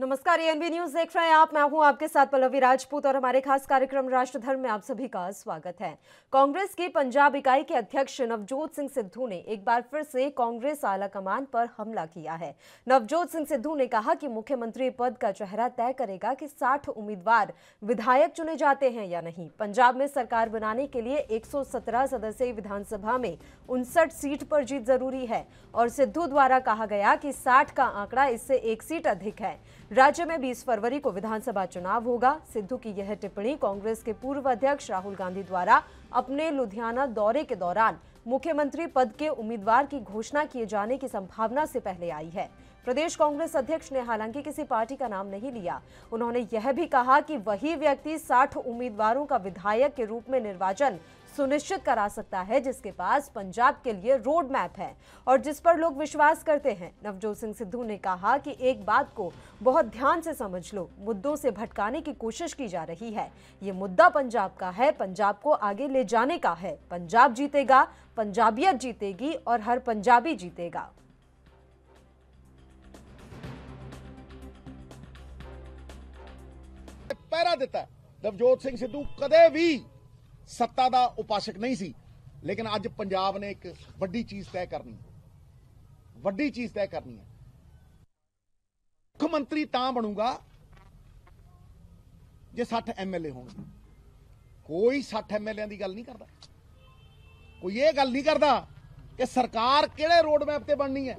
नमस्कार, ANB news देख रहे हैं आप। मैं हूं आपके साथ पल्लवी राजपूत और हमारे खास कार्यक्रम राष्ट्रधर्म में आप सभी का स्वागत है। कांग्रेस की पंजाब इकाई के अध्यक्ष नवजोत सिंह सिद्धू ने एक बार फिर से कांग्रेस आलाकमान पर हमला किया है। नवजोत सिंह सिद्धू ने कहा कि मुख्यमंत्री पद का चेहरा तय करेगा कि 60 उम्मीदवार विधायक चुने जाते हैं या नहीं। पंजाब में सरकार बनाने के लिए 117 सदस्यीय विधानसभा में 59 सीट पर जीत जरूरी है और सिद्धू द्वारा कहा गया कि 60 का आंकड़ा इससे एक सीट अधिक है। राज्य में 20 फरवरी को विधानसभा चुनाव होगा। सिद्धू की यह टिप्पणी कांग्रेस के पूर्व अध्यक्ष राहुल गांधी द्वारा अपने लुधियाना दौरे के दौरान मुख्यमंत्री पद के उम्मीदवार की घोषणा किए जाने की संभावना से पहले आई है। प्रदेश कांग्रेस अध्यक्ष ने हालांकि किसी पार्टी का नाम नहीं लिया। उन्होंने यह भी कहा कि वही व्यक्ति 60 उम्मीदवारों का विधायक के रूप में निर्वाचन सुनिश्चित करा सकता है जिसके पास पंजाब के लिए रोड मैप है और जिस पर लोग विश्वास करते हैं। नवजोत सिंह सिद्धू ने कहा कि एक बात को बहुत ध्यान से समझ लो, मुद्दों से भटकाने की कोशिश की जा रही है। ये मुद्दा पंजाब का है, पंजाब को आगे ले जाने का है। पंजाब जीतेगा, पंजाबियत जीतेगी और हर पंजाबी जीतेगा। पहरा दिता नवजोत सिंह सिद्धू कदे भी सत्ता का उपासक नहीं सी, लेकिन अज पंजाब ने एक वड्डी चीज तय करनी है। मुख्यमंत्री तां बनूगा जे 60 MLA होंगे। कोई 60 MLA की गल नहीं करता, कोई ये गल नहीं करता कि सरकार किहड़े रोड मैप ते बननी है।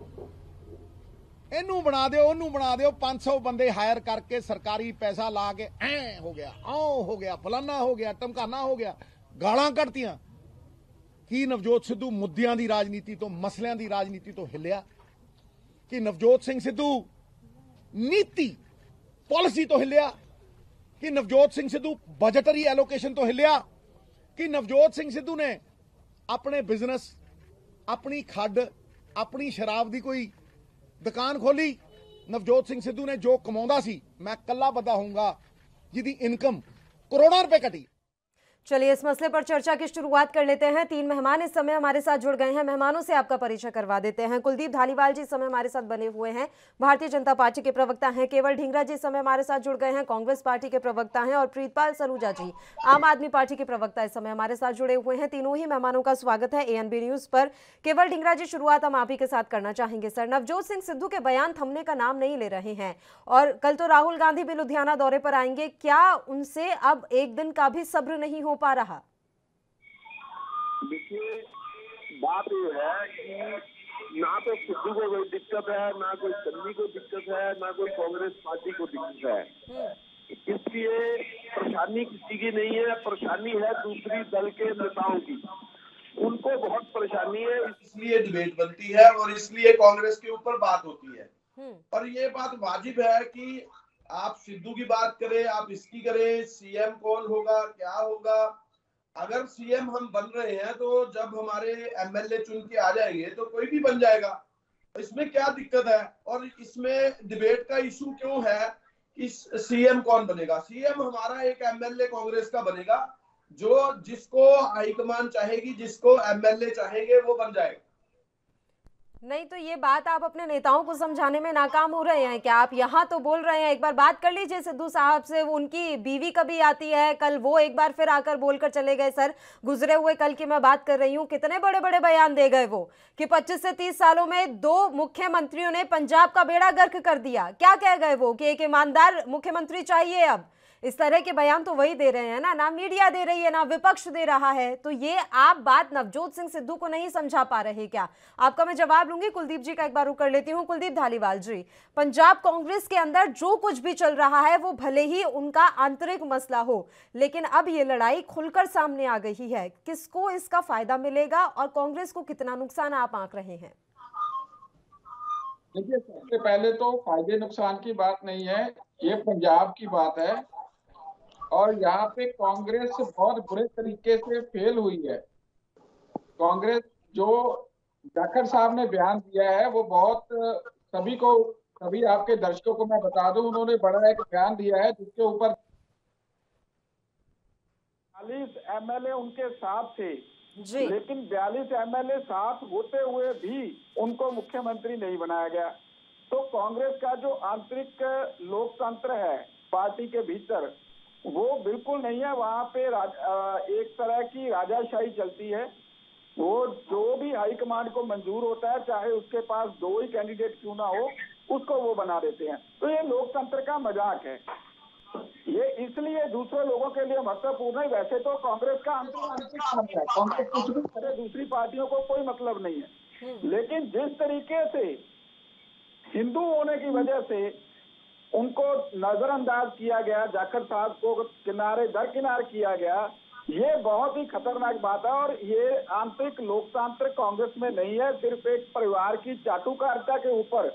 इनू बना दो, ओनू बना दो, 500 बंदे हायर करके सरकारी पैसा ला के ऐ हो गया, आओ हो गया, फलाना हो गया, टमकाना हो गया, गालां कढ़तियां। कि नवजोत सिद्धू मुद्दियां दी राजनीति तो, मसलियां दी राजनीति तो हिलिया? कि नवजोत सिंह सिद्धू नीति पॉलिसी तो हिलिया? कि नवजोत सिंह सिद्धू बजटरी एलोकेशन तो हिलिया? कि नवजोत सिंह सिद्धू ने अपने बिजनेस, अपनी खड्ड, अपनी शराब दी कोई दुकान खोली? नवजोत सिंह सिद्धू ने जो कमाਉਂਦਾ सी, मैं कला बंदा होऊंगा जिहदी इनकम करोड़ों रुपए कटी। चलिए इस मसले पर चर्चा की शुरुआत कर लेते हैं। 3 मेहमान इस समय हमारे साथ जुड़ गए हैं। मेहमानों से आपका परिचय करवा देते हैं। कुलदीप धालीवाल जी इस समय हमारे साथ बने हुए हैं, भारतीय जनता पार्टी के प्रवक्ता हैं। केवल ढींगरा जी इस समय हमारे साथ जुड़ गए हैं, कांग्रेस पार्टी के प्रवक्ता हैं। और प्रीतपाल सलूजा जी आम आदमी पार्टी के प्रवक्ता इस समय हमारे साथ जुड़े हुए हैं। तीनों ही मेहमानों का स्वागत है एएनबी न्यूज पर। केवल ढींगरा जी, शुरुआत हम आप ही के साथ करना चाहेंगे। सर, नवजोत सिंह सिद्धू के बयान थमने का नाम नहीं ले रहे हैं और कल तो राहुल गांधी भी लुधियाना दौरे पर आएंगे। क्या उनसे अब एक दिन का भी सब्र नहीं हो पा रहा? देखिए, बात ये है कि ना तो सिद्धू को कोई दिक्कत है, ना कोई सन्नी को दिक्कत है, ना कोई कांग्रेस पार्टी को दिक्कत है। इसलिए परेशानी किसी की नहीं है, परेशानी है दूसरी दल के नेताओं की। उनको बहुत परेशानी है, इसलिए डिबेट बनती है और इसलिए कांग्रेस के ऊपर बात होती है। और ये बात वाजिब है कि आप सिद्धू की बात करें, आप इसकी करें, सीएम कौन होगा, क्या होगा। अगर सीएम हम बन रहे हैं तो जब हमारे एमएलए चुन के आ जाएंगे तो कोई भी बन जाएगा, इसमें क्या दिक्कत है? और इसमें डिबेट का इशू क्यों है कि सीएम कौन बनेगा? सीएम हमारा एक एमएलए कांग्रेस का बनेगा, जो जिसको हाईकमान चाहेगी, जिसको एमएलए चाहेंगे वो बन जाएगा। नहीं तो ये बात आप अपने नेताओं को समझाने में नाकाम हो रहे हैं क्या? आप यहाँ तो बोल रहे हैं, एक बार बात कर लीजिए सिद्धू साहब से। उनकी बीवी कभी आती है, कल वो एक बार फिर आकर बोलकर चले गए। सर, गुजरे हुए कल की मैं बात कर रही हूँ, कितने बड़े बड़े बयान दे गए वो कि 25 से 30 सालों में 2 मुख्यमंत्रियों ने पंजाब का बेड़ा गर्क कर दिया। क्या कह गए वो कि एक ईमानदार मुख्यमंत्री चाहिए। अब इस तरह के बयान तो वही दे रहे हैं ना मीडिया दे रही है, ना विपक्ष दे रहा है। तो ये आप बात नवजोत सिंह सिद्धू को नहीं समझा पा रहे क्या? आपका मैं जवाब लूंगी। कुलदीप जी का एक बार रुक कर लेती हूँ। कुलदीप धालीवाल जी, पंजाब कांग्रेस के अंदर जो कुछ भी चल रहा है वो भले ही उनका आंतरिक मसला हो, लेकिन अब ये लड़ाई खुलकर सामने आ गई है। किसको इसका फायदा मिलेगा और कांग्रेस को कितना नुकसान आप आंक रहे हैं? देखिए, सबसे पहले तो फायदे नुकसान की बात नहीं है, ये पंजाब की बात है और यहाँ पे कांग्रेस बहुत बुरे तरीके से फेल हुई है। कांग्रेस, जो जाखड़ साहब ने बयान दिया है वो बहुत सभी आपके दर्शकों को मैं बता दूं, उन्होंने बड़ा एक बयान दिया है जिसके ऊपर 42 एमएलए उनके साथ थे जी। लेकिन 42 एमएलए साथ होते हुए भी उनको मुख्यमंत्री नहीं बनाया गया। तो कांग्रेस का जो आंतरिक लोकतंत्र है पार्टी के भीतर वो बिल्कुल नहीं है। वहां पे एक तरह की राजाशाही चलती है। वो जो भी हाईकमांड को मंजूर होता है, चाहे उसके पास 2 ही कैंडिडेट क्यों ना हो, उसको वो बना देते हैं। तो ये लोकतंत्र का मजाक है। ये इसलिए दूसरे लोगों के लिए महत्वपूर्ण है। वैसे तो कांग्रेस का आंतरिक है, कांग्रेस कुछ भी करे, दूसरी पार्टियों को कोई मतलब नहीं है। लेकिन जिस तरीके से हिंदू होने की वजह से उनको नजरअंदाज किया गया, जाखड़ साहब को किनारे दरकिनार किया गया, ये बहुत ही खतरनाक बात है। और ये आंतरिक लोकतंत्र कांग्रेस में नहीं है, सिर्फ एक परिवार की चाटुकारिता के ऊपर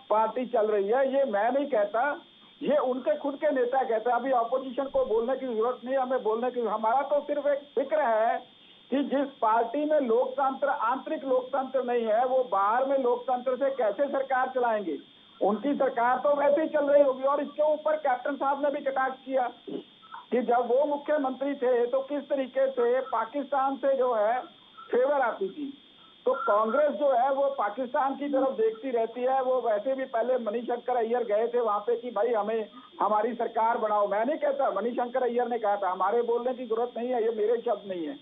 पार्टी चल रही है। ये मैं नहीं कहता, ये उनके खुद के नेता कहते हैं। अभी ऑपोजिशन को बोलने की जरूरत नहीं, हमें बोलने की, हमारा तो सिर्फ एक फिक्र है कि जिस पार्टी में लोकतंत्र, आंतरिक लोकतंत्र नहीं है, वो बाहर में लोकतंत्र से कैसे सरकार चलाएंगे। उनकी सरकार तो वैसे ही चल रही होगी। और इसके ऊपर कैप्टन साहब ने भी कटाक्ष किया कि जब वो मुख्यमंत्री थे तो किस तरीके से पाकिस्तान से जो है फेवर आती थी। तो कांग्रेस जो है वो पाकिस्तान की तरफ देखती रहती है। वो वैसे भी पहले मणिशंकर अय्यर गए थे वहां पे कि भाई हमें हमारी सरकार बनाओ। मैं नहीं कहता, मणिशंकर अय्यर ने कहा था, हमारे बोलने की जरूरत नहीं है, ये मेरे शब्द नहीं है।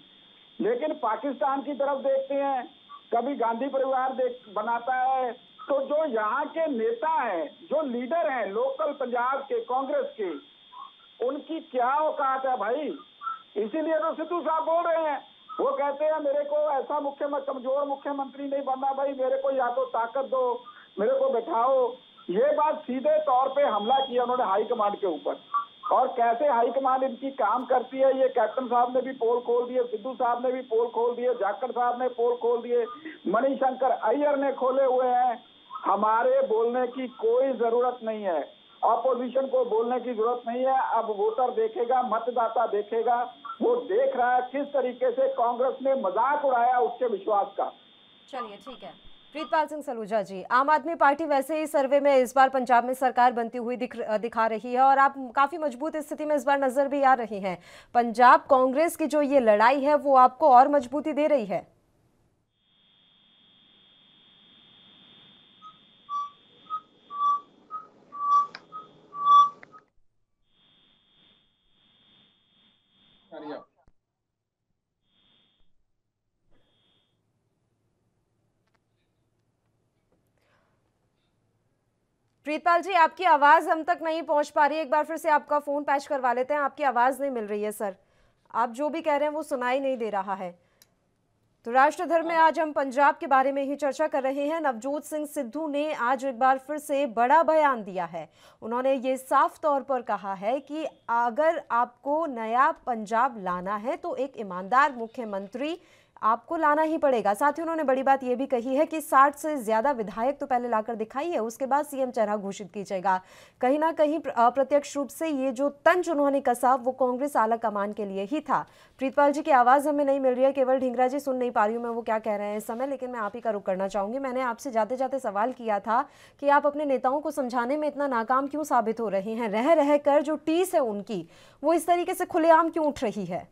लेकिन पाकिस्तान की तरफ देखते हैं, कभी गांधी परिवार बनाता है। तो जो यहाँ के नेता हैं, जो लीडर हैं लोकल पंजाब के कांग्रेस के, उनकी क्या औकात है भाई। इसीलिए तो सिद्धू साहब बोल रहे हैं, वो कहते हैं मेरे को ऐसा कमजोर मुख्यमंत्री नहीं बनना भाई, मेरे को या तो ताकत दो, मेरे को बैठाओ। ये बात सीधे तौर पे हमला किया उन्होंने हाईकमांड के ऊपर। और कैसे हाईकमांड इनकी काम करती है, ये कैप्टन साहब ने भी पोल खोल दिए, सिद्धू साहब ने भी पोल खोल दिए, जाखड़ साहब ने पोल खोल दिए, मणिशंकर अय्यर ने खोले हुए हैं। हमारे बोलने की कोई जरूरत नहीं है, ऑपोजिशन को बोलने की जरूरत नहीं है। अब वोटर देखेगा, मतदाता देखेगा, वो देख रहा है किस तरीके से कांग्रेस ने मजाक उड़ाया उसके विश्वास का। चलिए ठीक है। प्रीतपाल सिंह सलूजा जी, आम आदमी पार्टी वैसे ही सर्वे में इस बार पंजाब में सरकार बनती हुई दिखा रही है और आप काफी मजबूत स्थिति में इस बार नजर भी आ रही हैं। पंजाब कांग्रेस की जो ये लड़ाई है वो आपको और मजबूती दे रही है? प्रीतपाल जी, आपकी आवाज हम तक नहीं पहुंच पा रही है। एक बार फिर से आपका फोन पैच करवा लेते हैं, आपकी आवाज नहीं मिल रही है सर। आप जो भी कह रहे हैं वो सुनाई नहीं दे रहा है। तो राष्ट्रधर्म में आज हम पंजाब के बारे में ही चर्चा कर रहे हैं। नवजोत सिंह सिद्धू ने आज एक बार फिर से बड़ा बयान दिया है। उन्होंने ये साफ तौर पर कहा है कि अगर आपको नया पंजाब लाना है तो एक ईमानदार मुख्यमंत्री आपको लाना ही पड़ेगा। साथ ही उन्होंने बड़ी बात यह भी कही है कि 60 से ज्यादा विधायक तो पहले लाकर दिखाइए, उसके बाद सीएम चेहरा घोषित कीजिएगा। कहीं ना कहीं अप्रत्यक्ष रूप से ये जो तंज उन्होंने कसा वो कांग्रेस आला कमान के लिए ही था। प्रीतपाल जी की आवाज हमें नहीं मिल रही है, केवल ढींगरा जी सुन नहीं पा रही हूँ मैं वो क्या कह रहे हैं इस समय, लेकिन मैं आप ही का रुख करना चाहूंगी। मैंने आपसे जाते जाते सवाल किया था कि आप अपने नेताओं को समझाने में इतना नाकाम क्यों साबित हो रहे हैं? रह रह कर जो टीस है उनकी वो इस तरीके से खुलेआम क्यों उठ रही है?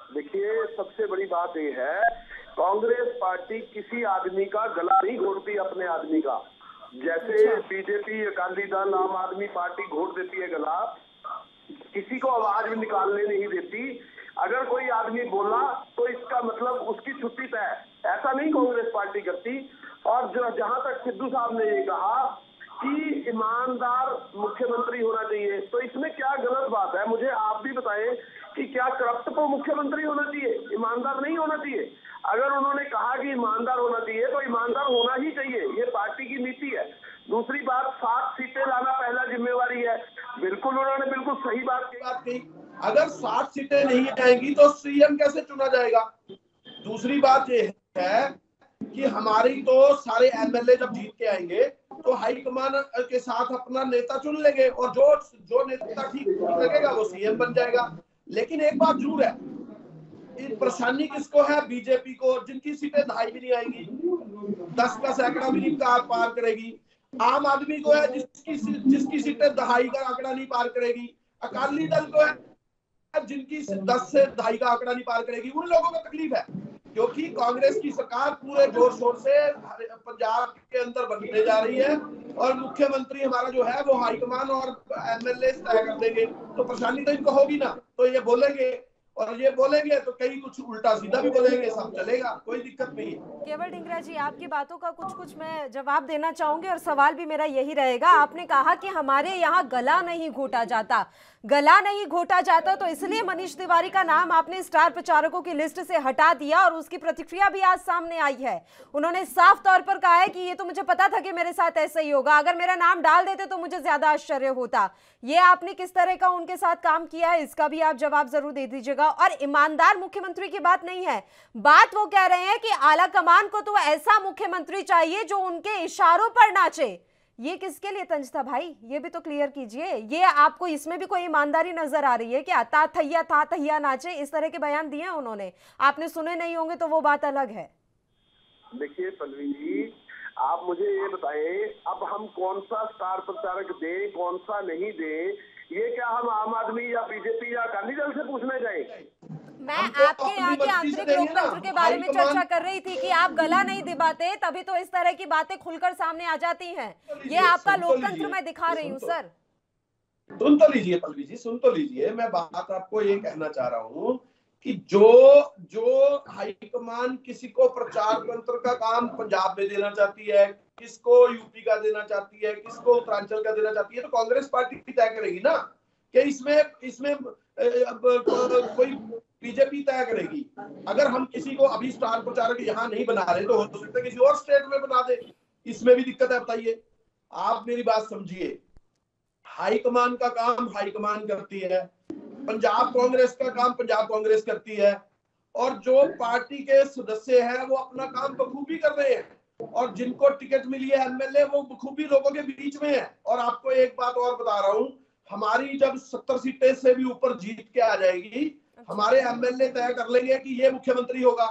देखिए, सबसे बड़ी बात यह है, कांग्रेस पार्टी किसी आदमी का गला नहीं घोटती अपने आदमी का। जैसे बीजेपी, अकाली दल, आम आदमी पार्टी घोट देती है गला, किसी को आवाज भी निकालने नहीं देती। अगर कोई आदमी बोला तो इसका मतलब उसकी छुट्टी तय। ऐसा नहीं कांग्रेस पार्टी करती। और जहां तक सिद्धू साहब ने ये कहा कि ईमानदार मुख्यमंत्री होना चाहिए, तो इसमें क्या गलत बात है? मुझे आप भी बताएं कि क्या करप्ट तो मुख्यमंत्री होना चाहिए, ईमानदार नहीं होना चाहिए? अगर उन्होंने कहा कि ईमानदार होना चाहिए तो ईमानदार होना ही चाहिए, ये पार्टी की नीति है। दूसरी बात, 7 सीटें लाना पहला जिम्मेवारी है। बिल्कुल, उन्होंने बिल्कुल सही बात कही। अगर 60 सीटें नहीं आएंगी तो सीएम कैसे चुना जाएगा? दूसरी बात ये है कि हमारी तो सारे एमएलए जब जीत के आएंगे तो हाईकमान के साथ अपना नेता चुन लेंगे और जो नेता ठीक लगेगा वो सीएम बन जाएगा। लेकिन एक बात जरूर है, परेशानी किसको है? बीजेपी को, जिनकी सीटें 2.5 भी नहीं आएंगी, 10 का सैकड़ा भी नहीं पार करेगी। आम आदमी को है जिसकी सीटें 2.5 का आंकड़ा नहीं पार करेगी। अकाली दल को है जिनकी 10 से 2.5 का आंकड़ा नहीं पार करेगी। उन लोगों को तकलीफ है क्योंकि कांग्रेस की सरकार पूरे जोर शोर से पंजाब के अंदर बनने जा रही है और मुख्यमंत्री हमारा जो है वो हाईकमान और एमएलए तय कर देंगे, तो परेशानी तो इनको होगी ना। तो ये बोलेंगे और ये बोलेंगे तो कहीं कुछ उल्टा सीधा भी बोलेंगे, सब चलेगा, कोई दिक्कत नहीं है। केवल ढींगरा जी, आपकी बातों का कुछ मैं जवाब देना चाहूंगी और सवाल भी मेरा यही रहेगा। आपने कहा कि हमारे यहाँ गला नहीं घोटा जाता, गला नहीं घोटा जाता, तो इसलिए मनीष तिवारी का नाम आपने स्टार प्रचारकों की लिस्ट से हटा दिया और उसकी प्रतिक्रिया भी आज सामने आई है। उन्होंने साफ तौर पर कहा है कि ये तो मुझे पता था कि मेरे साथ ऐसा ही होगा, अगर मेरा नाम डाल देते तो मुझे ज्यादा आश्चर्य होता। ये आपने किस तरह का उनके साथ काम किया है, इसका भी आप जवाब जरूर दे दीजिएगा। और ईमानदार मुख्यमंत्री की बात नहीं है, बात वो कह रहे हैं कि आला कमान को तो ऐसा मुख्यमंत्री चाहिए जो उनके इशारों पर नाचे। ये किसके लिए तंज था भाई, ये भी तो क्लियर कीजिए। ये आपको इसमें भी कोई ईमानदारी नजर आ रही है क्या? था थैया नाचे, इस तरह के बयान दिए उन्होंने, आपने सुने नहीं होंगे तो वो बात अलग है। देखिए पल्लवी जी, आप मुझे ये बताएं, अब हम कौन सा स्टार प्रचारक दें, कौन सा नहीं दें, ये क्या हम आम आदमी या बीजेपी या अकाली दल से पूछने जाए? मैं आपके यहाँ के आंतरिक लोकतंत्र के बारे में चर्चा कर रही थी कि आप गला नहीं दबाते, तभी तो इस तरह की बातें खुलकर सामने आ जाती हैं। ये आपका लोकतंत्र मैं दिखा रही हूँ सर। सुन तो लीजिए पल्लवी जी, सुन तो लीजिए। मैं बात आपको ये कहना चाह रहा हूँ कि जो हाईकमान किसी को प्रचार तंत्र का काम पंजाब में देना चाहती है, किसको यूपी का देना चाहती है, किसको उत्तरांचल का देना चाहती है, तो कांग्रेस पार्टी तय करेगी ना कि इसमें कोई बीजेपी तय करेगी। अगर हम किसी को अभी स्टार प्रचारक यहाँ नहीं बना रहे तो हो सकता है किसी और स्टेट में बना दे, इसमें भी दिक्कत है। बताइए, आप मेरी बात समझिए। हाईकमान का काम हाईकमान करती है, पंजाब कांग्रेस का काम पंजाब कांग्रेस करती है, और जो पार्टी के सदस्य हैं वो अपना काम बखूबी कर रहे हैं, और जिनको टिकट मिली है एमएलए वो बखूबी लोगों के बीच में है। और आपको एक बात और बता रहा हूं, हमारी जब 70 सीटें से भी ऊपर जीत के आ जाएगी, हमारे एमएलए तय कर लेंगे कि ये मुख्यमंत्री होगा।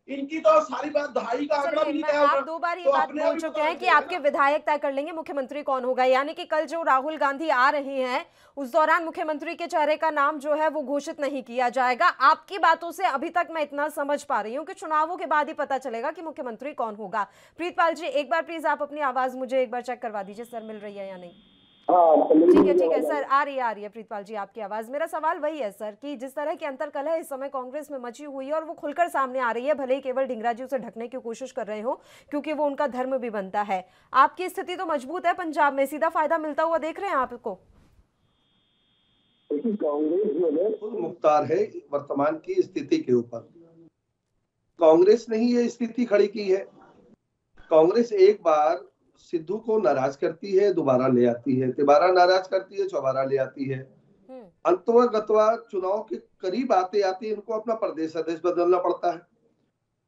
इनकी तो सारी बात दहाई का आंकड़ा भी तय होगा। आप 2 बार ये बात बोल चुके हैं कि आपके विधायक तय कर लेंगे मुख्यमंत्री कौन होगा, यानी कि कल जो राहुल गांधी आ रहे हैं उस दौरान मुख्यमंत्री के चेहरे का नाम जो है वो घोषित नहीं किया जाएगा। आपकी बातों से अभी तक मैं इतना समझ पा रही हूँ कि चुनावों के बाद ही पता चलेगा कि मुख्यमंत्री कौन होगा। प्रीतपाल जी, एक बार प्लीज आप अपनी आवाज मुझे एक बार चेक करवा दीजिए, सर मिल रही है या नहीं? ठीक है सर, आ रही है प्रीतपाल जी आपकी आवाज। मेरा सवाल वही है सर कि जिस तरह की अंतर्कलह इस समय कांग्रेस में मची हुई है और वो खुलकर सामने आ रही है, भले ही केवल ढींगरा जी उसे ढकने की कोशिश कर रहे हो क्योंकि वो उनका धर्म भी बनता है, आपकी स्थिति तो मजबूत है पंजाब में, सीधा फायदा मिलता हुआ देख रहे हैं आपको? कांग्रेस जो है खुद मुख्तार है वर्तमान की स्थिति के ऊपर। कांग्रेस ने ही ये स्थिति खड़ी की है। कांग्रेस एक बार सिद्धू को नाराज करती है, दोबारा ले आती है, तिबारा नाराज करती है, चौबारा ले आती है। अंतवा चुनाव के करीब आते आते इनको अपना प्रदेश अध्यक्ष बदलना पड़ता है।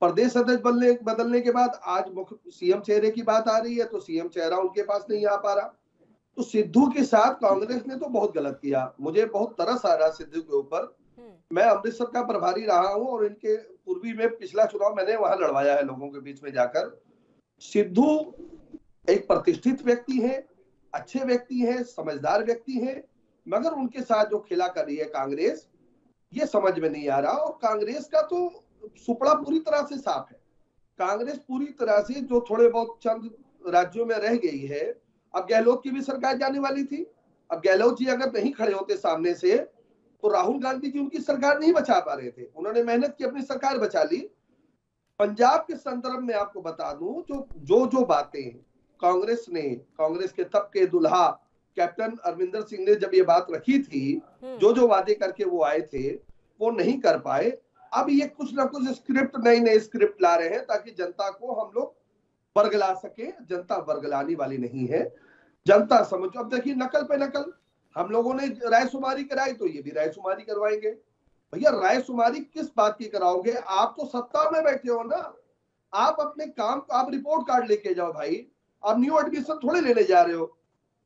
प्रदेश अध्यक्ष बदलने के बाद आज मुख्य सीएम चेहरे की बात आ रही है, तो सीएम चेहरा उनके पास नहीं आ पा रहा। तो सिद्धू के साथ कांग्रेस ने तो बहुत गलत किया। मुझे बहुत तरस आ रहा सिद्धू के ऊपर। मैं अमृतसर का प्रभारी रहा हूं और इनके पूर्वी में पिछला चुनाव मैंने वहां लड़वाया है लोगों के बीच में जाकर। सिद्धू एक प्रतिष्ठित व्यक्ति है, अच्छे व्यक्ति है, समझदार व्यक्ति है, मगर उनके साथ जो खेला कर रही है कांग्रेस, ये समझ में नहीं आ रहा। और कांग्रेस का तो सुपड़ा पूरी तरह से साफ है। कांग्रेस पूरी तरह से जो थोड़े बहुत चंद राज्यों में रह गई है। अब गहलोत की भी सरकार जाने वाली थी। अब गहलोत जी अगर नहीं खड़े होते सामने से तो राहुल गांधी जी उनकी सरकार नहीं बचा पा रहे थे। उन्होंने मेहनत की, अपनी सरकार बचा ली। पंजाब के संदर्भ में आपको बता दूं, जो बातें कांग्रेस ने, कांग्रेस के तब के दुल्हा कैप्टन अमरिंदर सिंह ने जब ये बात रखी थी, जो वादे करके वो आए थे वो नहीं कर पाए। अब ये कुछ ना कुछ स्क्रिप्ट, नई स्क्रिप्ट ला रहे हैं ताकि जनता को हम लोग बरगला सके। जनता बरगलाने वाली नहीं है, जनता समझो। अब देखिए नकल पे नकल, हम लोगों ने रायशुमारी कराई तो ये भी रायशुमारी करवाएंगे। भैया रायशुमारी किस बात की कराओगे? आप तो सत्ता में बैठे हो ना, आप अपने काम, आप रिपोर्ट कार्ड लेके जाओ भाई। आप न्यू एडमिशन थोड़े लेने जा रहे हो,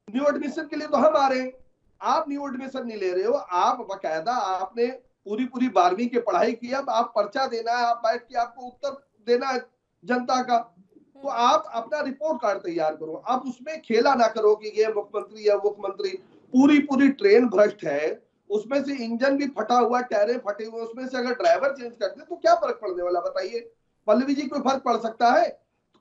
न्यू एडमिशन के लिए तो हम आ रहे हैं, आप न्यू एडमिशन नहीं ले रहे हो। आप बकायदा आपने पूरी 12वीं की पढ़ाई की, अब आप पर्चा देना है, आप बैठ के आपको उत्तर देना है जनता का, तो आप अपना रिपोर्ट कार्ड तैयार करो। आप उसमें खेला ना करो कि ये मुख्यमंत्री या मुख्यमंत्री। पूरी ट्रेन भ्रष्ट है, उसमें से इंजन भी फटा हुआ, टायरें फटे हुए, उसमें से अगर ड्राइवर चेंज करते तो क्या फर्क पड़ने वाला बताइए? पल्लवी जी कोई फर्क पड़ सकता है?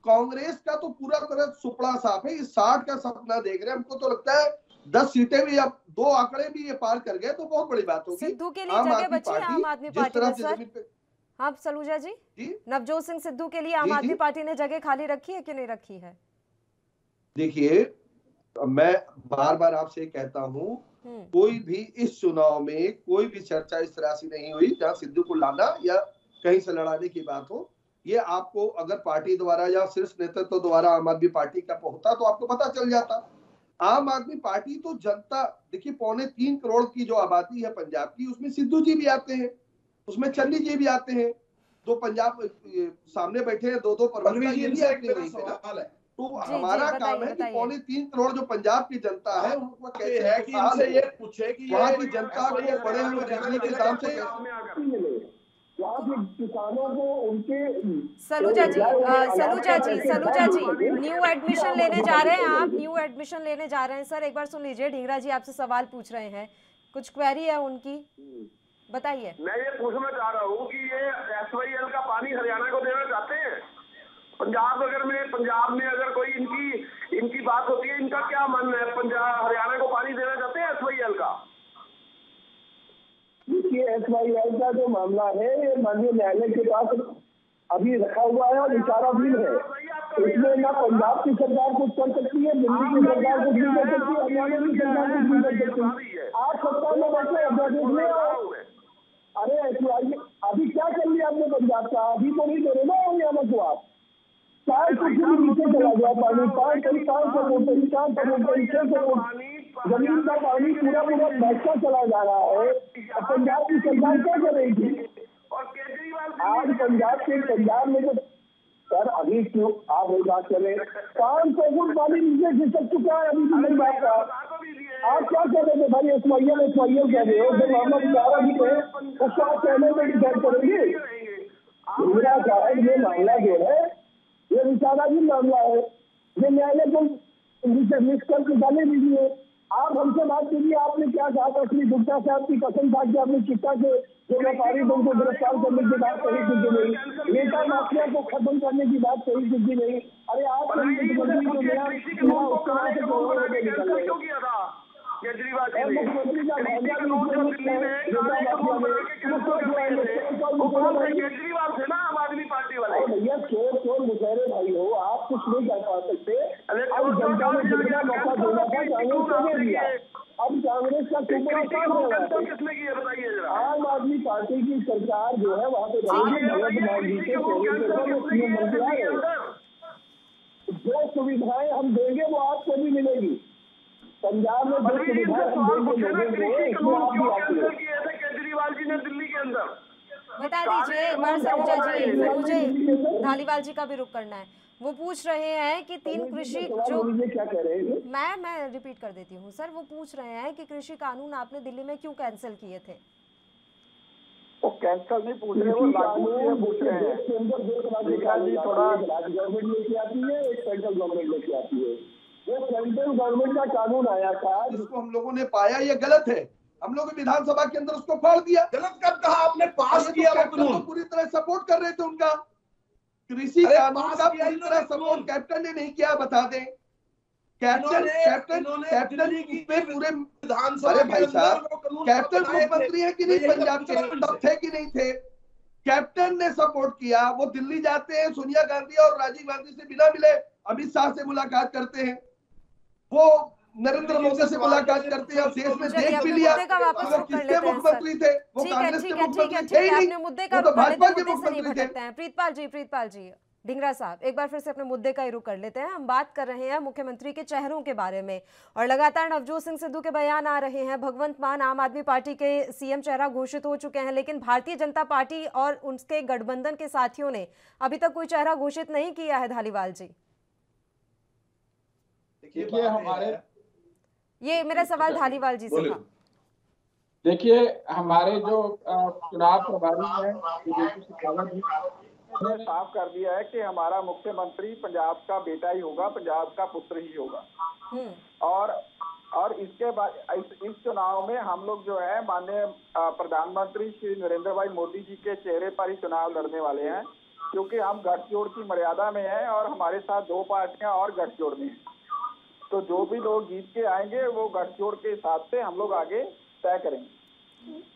कांग्रेस का तो पूरा तरह सुपड़ा साफ है। इस 60 का सपना देख रहे हैं। हमको तो लगता है 10 सीटें भी, अब 2 आंकड़े भी ये पार कर गए तो बहुत बड़ी बात होगी। सिद्धू के लिए जगह बची है आम आदमी पार्टी में सर? हाँ सलूजा जी, नवजोत सिंह सिद्धू के लिए आम आदमी पार्टी ने जगह खाली रखी है कि नहीं रखी है? देखिए, मैं बार बार आपसे कहता हूं, कोई भी इस चुनाव में कोई भी चर्चा इस तरह से नहीं हुई जहां सिद्धू को लाना या कहीं से लड़ाने की बात हो। ये आपको अगर पार्टी द्वारा या शीर्ष नेतृत्व द्वारा आम आदमी पार्टी का होता तो आपको पता चल जाता। आम आदमी पार्टी तो जनता, देखिए 3.25 करोड़ की जो आबादी है पंजाब की, उसमें सिद्धू जी भी आते हैं, उसमें चन्नी जी भी आते हैं, तो पंजाब सामने बैठे हैं 2-2 प्रवक्ता, ये भी आते हैं। तो हमारा काम है कि 3.25 करोड़ जो पंजाब की जनता है उनको कैसे है कि इनसे ये पूछे कि वहाँ की जनता को बढ़े हुए बिजली के दाम से किसानों को उनके सलूजा जी न्यू एडमिशन लेने जा रहे हैं आप? न्यू एडमिशन लेने जा रहे हैं सर? एक बार सुन लीजिए, ढींगरा जी आपसे सवाल पूछ रहे हैं, कुछ क्वेरी है उनकी, बताइए। मैं ये पूछना चाह रहा हूँ कि ये SYL का पानी हरियाणा को देना चाहते हैं? पंजाब में अगर कोई इनकी बात होती है, इनका क्या मन है? पंजाब हरियाणा को पानी देना चाहते हैं SYL का? देखिए, SYL का जो मामला है ये माननीय न्यायालय के पास अभी रखा हुआ है और विचाराधीन है। इसमें ना पंजाब की सरकार कुछ कर सकती है, दिल्ली की सरकार कुछ नहीं कर सकती, हरियाणा की सरकार कुछ नहीं कर सकती। आप सत्ता में बैठे अध्यादेश ले आओ। अरे अभी क्या कर लिया आपने पंजाब का? अभी तो नहीं दे रहे ना हरियाणा को आप। 4 फुट नीचे चला गया पानी, 5 जमीन का पानी पूरा बहता चला जा रहा है। अब पंजाब की सरकार क्या करेगी? आज पंजाब में जो सर अभी क्यों आप एक बात करें, 500 फुट पानी नीचे खिसक चुका है अभी भी बात का। आप क्या कह रहे थे भाई? SYL कह रहे हो, जब मामला विचारा भी है उसको आप कहने में डिसाइड करेंगे। मेरा कारण ये मामला जो है ये विचाराधीन मामला है, ये न्यायालय को निष्कर्ष निकालने दीजिए। आप हमसे बात कीजिए, आपने क्या कहा था? श्री गुप्ता साहब की कसम खा के आपने चिट्टा के जो व्यापारी दल को गिरफ्तार करने की बात कही कुछ नहीं, नेता माफिया को खत्म करने की बात कही कुछ नहीं। अरे आप केजरीवाल थे ना आम आदमी पार्टी वाले। भैया चोर मुशहरे भाई हो, आप कुछ नहीं कर पा सकते। अब जनता ने जितना मौका देना था कांग्रेस को दे दिया। अब कांग्रेस का किसने किया बताइए जरा? आम आदमी पार्टी की सरकार जो है वहाँ पे जो सुविधाएं हम देंगे वो आपको भी मिलेगी। पंजाब में जो सुविधाएं हम देंगे केजरीवाल जी ने दिल्ली के अंदर बता दीजिए एक बार सलूजा जी, फिर मुझे धालीवाल जी का भी रुख करना है। वो पूछ रहे हैं कि 3 कृषि जो क्या कह रहे हैं, मैं रिपीट कर देती हूँ सर। वो पूछ रहे हैं कि कृषि कानून आपने दिल्ली में क्यों कैंसिल किए थे? वो कैंसिल नहीं पूछ रहे, वो लागू पूछ रहे हैं। थोड़ा गवर्नमेंट लेके आती है, एक सेंट्रल गवर्नमेंट लेके आती है। वो सेंट्रल गवर्नमेंट का कानून आया था जिसको हम लोगों ने पाया ये गलत है, हम लोग विधानसभा के अंदर उसको फाड़ दिया। गलत कब कहा आपने? पास किया वो कानून, पूरी तरह सपोर्ट कर रहे थे उनका। कृषि कानून का पूरी तरह सपोर्ट कैप्टन ने नहीं किया, बता दें। कैप्टन पूरे विधानसभा भाई साहब, कैप्टन मुख्यमंत्री है कि नहीं पंजाब के, तब थे कि नहीं थे? कैप्टन ने सपोर्ट किया। वो दिल्ली जाते हैं, सोनिया गांधी और राजीव गांधी से बिना मिले अमित शाह से मुलाकात करते हैं, वो नरेंद्र मोदी से मुलाकात करते हैं। देश में देख भी लिया किसके मुख्यमंत्री थे, वो कांग्रेस के मुख्यमंत्री थे ही नहीं, वो तो भाजपा के मुख्यमंत्री थे। प्रीतपाल जी ढींगरा साहब, एक बार फिर से अपने मुद्दे का ही रुख कर लेते हैं। हम बात कर रहे हैं मुख्यमंत्री के चेहरों के बारे में और लगातार नवजोत सिंह सिद्धू के बयान आ रहे हैं। भगवंत मान आम आदमी पार्टी के सीएम चेहरा घोषित हो चुके हैं, लेकिन भारतीय जनता पार्टी और उनके गठबंधन के साथियों ने अभी तक कोई चेहरा घोषित नहीं किया है। धालीवाल जी, देखिए हमारे, ये मेरा सवाल धालीवाल जी से था। देखिए हमारे जो चुनाव प्रभारी हैं बीजेपी शेखावत जी ने साफ कर दिया है कि हमारा मुख्यमंत्री पंजाब का बेटा ही होगा, पंजाब का पुत्र ही होगा। और और इसके बाद इस चुनाव में हम लोग जो है माननीय प्रधानमंत्री श्री नरेंद्र भाई मोदी जी के चेहरे पर ही चुनाव लड़ने वाले हैं, क्योंकि हम गठजोड़ की मर्यादा में हैं और हमारे साथ 2 पार्टियां और गठजोड़ में हैं। तो जो भी लोग जीत के आएंगे वो गठजोड़ के हिसाब से हम लोग आगे तय करेंगे।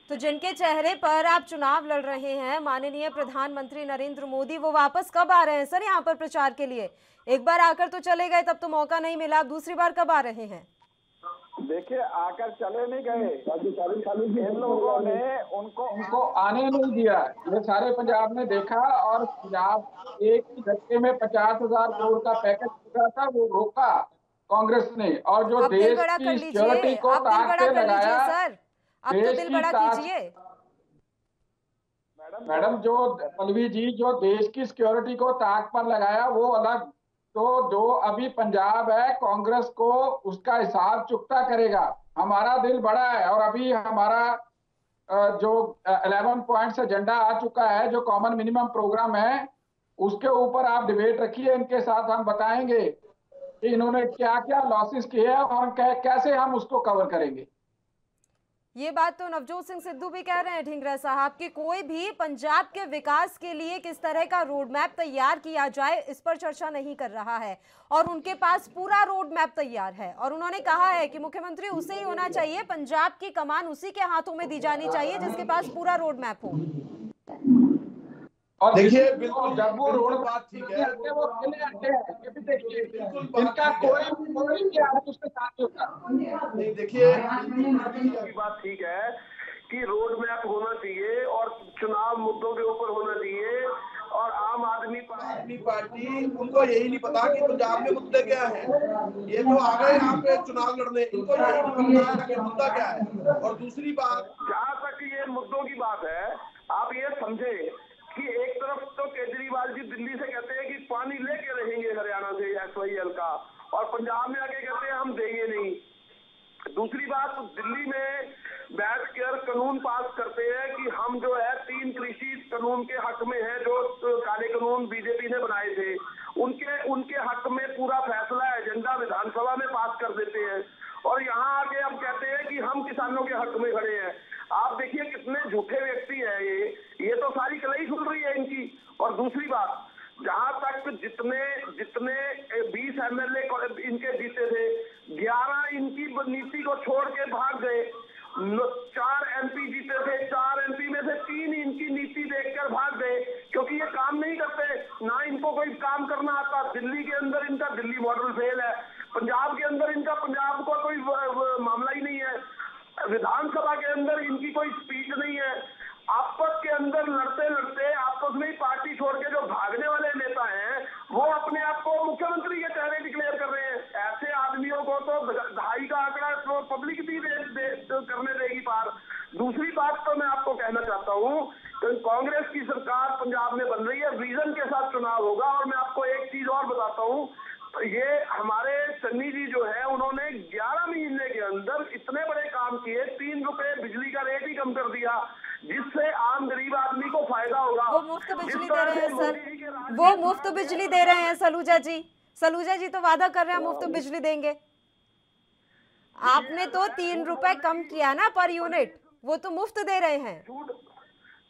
तो जिनके चेहरे पर आप चुनाव लड़ रहे हैं माननीय प्रधानमंत्री नरेंद्र मोदी, वो वापस कब आ रहे हैं सर यहाँ पर प्रचार के लिए? एक बार आकर तो चले गए, तब तो मौका नहीं मिला, अब दूसरी बार कब आ रहे हैं? देखिए, आकर चले नहीं गए, इन लोगों ने उनको आने नहीं दिया। ये सारे पंजाब ने देखा और पंजाब एक ही झटके में 50,000 करोड़ का पैकेज पूरा था, वो रोका कांग्रेस ने। और जो देश की सिक्योरिटी को ताक पे लगाया, सर अब तो दिल बड़ा कीजिए। मैडम, जो पल्लवी जी, जो देश की सिक्योरिटी को ताक पर लगाया वो अलग, तो जो अभी पंजाब है कांग्रेस को उसका हिसाब चुकता करेगा। हमारा दिल बड़ा है और अभी हमारा जो 11 पॉइंट्स एजेंडा आ चुका है, जो कॉमन मिनिमम प्रोग्राम है, उसके ऊपर आप डिबेट रखिए, इनके साथ हम बताएंगे कि इन्होंने क्या क्या लॉसेस किए हैं और कैसे हम उसको कवर करेंगे। ये बात तो नवजोत सिंह सिद्धू भी कह रहे हैं ढींगरा साहब कि कोई भी पंजाब के विकास के लिए किस तरह का रोड मैप तैयार किया जाए इस पर चर्चा नहीं कर रहा है, और उनके पास पूरा रोड मैप तैयार है। और उन्होंने कहा है कि मुख्यमंत्री उसे ही होना चाहिए, पंजाब की कमान उसी के हाथों में दी जानी चाहिए जिसके पास पूरा रोड मैप हो। और देखिए, बिल्कुल जब वो रोड बात ठीक है, वो किले आते हैं, ये भी देखिए, इनका कोई उसके साथ होता नहीं। देखिए, बात ठीक है कि रोड मैप होना चाहिए और चुनाव मुद्दों के ऊपर होना चाहिए, और आम आदमी पार्टी उनको यही नहीं पता कि पंजाब में मुद्दे क्या है। ये तो आ गए यहाँ पे चुनाव लड़ने, इनको यही नहीं पता कि मुद्दा क्या है। और दूसरी बात, जहाँ तक ये मुद्दों की बात है, आप ये समझे कि एक तरफ तो केजरीवाल जी दिल्ली से कहते हैं कि पानी लेके रहेंगे हरियाणा से SYL का, और पंजाब में आके कहते हैं हम देंगे नहीं। दूसरी बात, दिल्ली में बैठकर कानून पास करते हैं कि हम जो है 3 कृषि कानून के हक में है, जो काले कानून बीजेपी ने बनाए थे, उनके हक में पूरा फैसला एजेंडा विधानसभा में पास कर देते हैं, और यहाँ आके अब कहते हैं कि हम किसानों के हक में खड़े हैं। आप देखिए कितने झूठे व्यक्ति हैं ये तो सारी कलई सुन रही है इनकी। और दूसरी बात, जहां तक जितने 20 MLA इनके जीते थे, 11 इनकी नीति को छोड़ के भाग गए। 4 MP जीते थे, 4 MP में से 3 इनकी नीति देखकर भाग गए, क्योंकि ये काम नहीं करते, ना इनको कोई काम करना आता। दिल्ली के अंदर इनका दिल्ली मॉडल फेल है, पंजाब के अंदर इनका पंजाब का कोई मामला ही नहीं है, विधानसभा के अंदर इनकी कोई स्पीच नहीं है। आपस के अंदर लड़ते लड़ते आपस में ही पार्टी छोड़ के जो भागने वाले नेता हैं, वो अपने आप को मुख्यमंत्री के चेहरे डिक्लेयर कर रहे हैं। ऐसे आदमियों को तो 2.5 का आंकड़ा तो पब्लिक भी करने देगी पार। दूसरी बात तो मैं आपको कहना चाहता हूँ कि कांग्रेस की सरकार पंजाब में बन रही है, विजन के साथ चुनाव होगा। और मैं आपको एक चीज और बताता हूँ, ये हमारे सन्नी जी जो है, उन्होंने 11 महीने के अंदर इतने बड़े काम किए, 3 रुपए बिजली का रेट ही कम कर दिया, जिससे आम गरीब आदमी को फायदा होगा। वो मुफ्त बिजली दे रहे हैं सर, वो मुफ्त बिजली दे रहे हैं सलूजा जी तो वादा कर रहे हैं मुफ्त बिजली देंगे। आपने तो 3 रुपए कम किया ना पर यूनिट, वो तो मुफ्त दे रहे हैं।